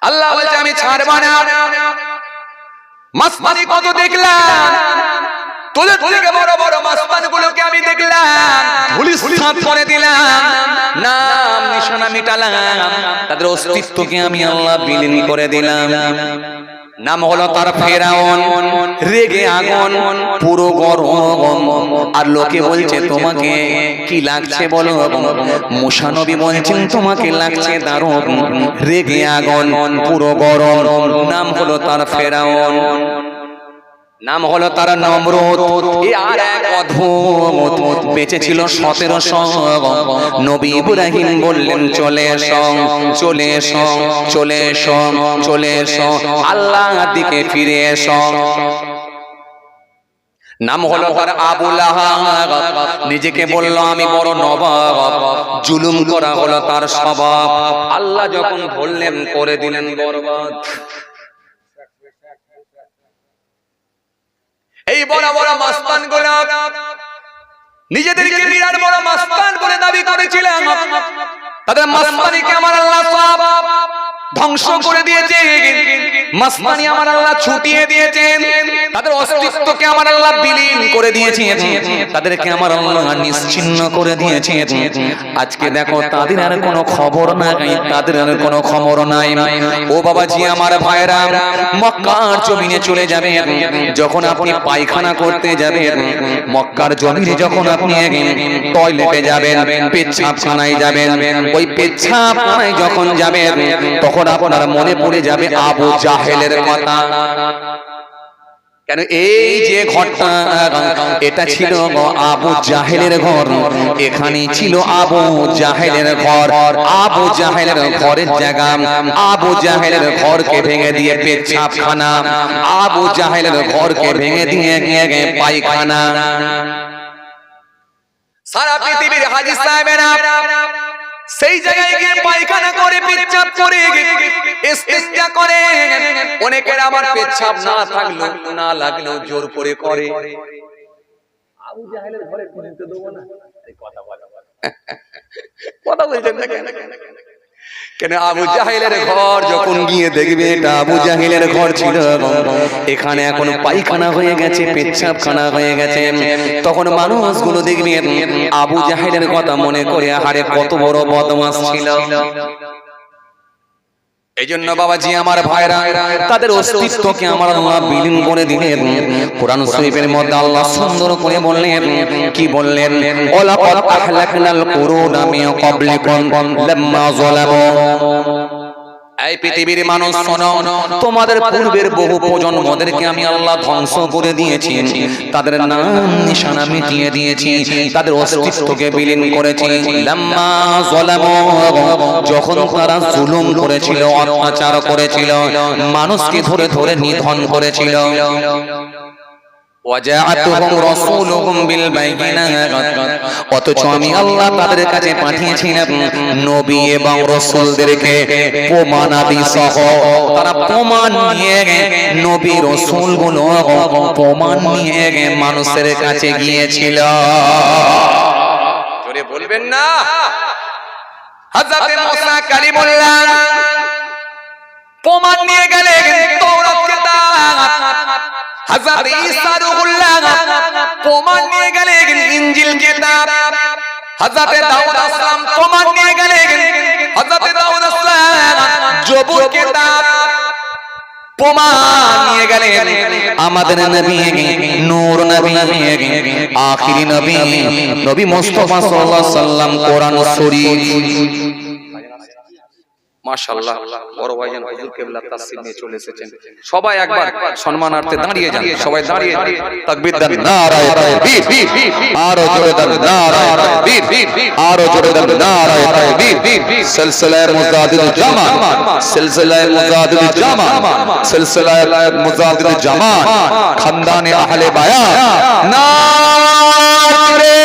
আল্লাহ বলছে আমি ছাড়ব না। মাসমানি কত দেখলাম, তোদের থেকে বড় বড় মাসমানগুলোকে আমি দেখলাম, ধুলিসাৎ করে দিলাম, নাম নিশানা মিটালাম, তাদের অস্তিত্বকে আমি আল্লাহ বিলীন করে দিলাম। নাম হলো তার ফেরাউন, রেগে আগুন, পুরো গরম। আর লোকে বলছে তোমাকে কি লাগছে বলো? মুসা নবী বলছেন তোমাকে লাগছে দারুণ, রেগে আগুন, পুরো গরম। নাম হলো তার ফেরাউন, নাম হলো তার নমরুদ। আর এক অদ্ভুত বেঁচে ছিল 1700। নবী ইব্রাহিম বললেন চলে এসো, চলে এসো, চলে এসো, চলে এসো, আল্লাহর দিকে ফিরে এসো। নাম হলো তার আবু লাহাব, নিজেকে বলল আমি বড় নবাব, জুলুম করা হলো তার স্বভাব। আল্লাহ যখন বললেন করে দিলেন বরবাদ। এই বড় বড় মাস্তান গুলো নিজেদেরকে বিরাট বড় মাস্তান বলে দাবি করেছিলেন, তাদের মাস্তানিকে আমার আল্লাহ সব ধ্বংস করে দিয়েছে, মাসমানি আমার আল্লাহ ছুটিয়ে দিয়েছেন, তাদের অস্তিত্বকে আমার আল্লাহ বিলীন করে দিয়েছেন, তাদেরকে আমার আল্লাহ নিশ্চিহ্ন করে দিয়েছেন। আজকে দেখো তাদের আর কোনো খবর নাই, তাদের আর কোনো খবর নাই। ও বাবাজি আমার ভাইরা, মক্কার জমিনে চলে যাবেন, যখন আপনি পায়খানা করতে যাবেন, মক্কার জমিনে যখন আপনি টয়লেটে যাবেন, পেচ্ছাবখানায় যাবেন, ওই পেচ্ছাবখানায় যখন যাবেন তখন আপনার মনে পড়ে যাবে আবু জাহেলের কথা। কেন এই যে ঘরটা এটা ছিল আবু জাহেলের ঘর, এখানে ছিল আবু জাহেলের ঘর। আবু জাহেলের ঘরের জায়গা, আবু জাহেলের ঘরকে ভেঙে দিয়ে পেচ্ছাপখানা, আবু জাহেলের ঘরকে ভেঙে দিয়ে পায়খানা। সারা পৃথিবীর হাজী সাহেবেরা সেই জায়গায় গিয়ে পায়খানা করে, পেচ্ছাপ করে, ইস্তিনজা করে। অনেকের আবার পেচ্ছাপ না থাকলো, না লাগলেও জোর করে করে। আবু জাহেলের ঘরে ঢুকতে দেবো না, কথা বলছেন না কেন? কেন আবু জাহেলের ঘর যখন গিয়ে দেখবে এটা আবু জাহেলের ঘর ছিল, এখানে এখন পায়খানা হয়ে গেছে, পেচ্ছাপখানা হয়ে গেছে, তখন মানুষগুলো দেখবে আবু জাহেলের কথা মনে করে, হারে কত বড় বদমাশ ছিল। এই জন্য বাবাজি আমার ভাইরা, তাদের অস্তিত্বকে আমার আল্লাহ বিলীন করে দিলেন। কোরআন শরীফের মধ্যে আল্লাহ সুন্দর করে বললেন, কি বললেন? ওয়ালাকাদ আহলাকনাল কুরুনা মিন ক্বাবলিকুম লাম্মা যালামু। এই পৃথিবীর মানুষ শোনো, তোমাদের পূর্বের বহু প্রজন্মদেরকে আমি আল্লাহ ধ্বংস করে দিয়েছি, তাদের নাম নিশানা মিটিয়ে দিয়েছি, তাদের অস্তিত্বকে বিলীন করেছি। লাম্মা যালামু, যখন তারা জুলুম করেছিল, অত্যাচার করেছিল, মানুষকে ধরে ধরে নিধন করেছিল। ওয়াজাআতুহুম রাসূলুহুম বিল বাইয়িনাত, অথচ আমি আল্লাহ তাদের কাছে পাঠিয়েছিলাম নবী এবং রাসূলদেরকে প্রমাণাদি সহ। তারা প্রমাণ নিয়ে, নবী রাসূলগুলো প্রমাণ নিয়ে মানুষের কাছে গিয়েছিল। জোরে বলবেন না? হযরত মুসা কালিমুল্লাহ প্রমাণ নিয়ে গেলেন তাওরাত কিতাব, হযরত ঈসা রূহুল্লাহ প্রমাণ নিয়ে গেলেন ইনজিল কিতাব, হযরত দাউদ আসলাম প্রমাণ নিয়ে গেলেন, হযরত দাউদ আসলাম জবুর কিতাব প্রমাণ নিয়ে গেলেন। আমাদের নবী, নূর নবী, আখিরি নবী, নবী মুস্তাফা সাল্লাল্লাহু আলাইহি সাল্লাম কোরআন শরীফ। মাশাআল্লাহ, বড় ভাইজান হুজুর কিবলা তাসসির নিয়ে চলে এসেছেন। সবাই একবার সম্মানার্থে দাঁড়িয়ে যান, সবাই দাঁড়িয়ে তাকবীর দেন, নারায়ে তাকবীর, আরো জোরে দেন নারায়ে তাকবীর, আরো জোরে দেন নারায়ে তাকবীর। সিলসিলায়ে মুজাহিদুল জামান, সিলসিলায়ে মুজাহিদুল জামান, সিলসিলায়ে মুজাহিদুল জামান, খানদানে আহলে বায়াত, নারে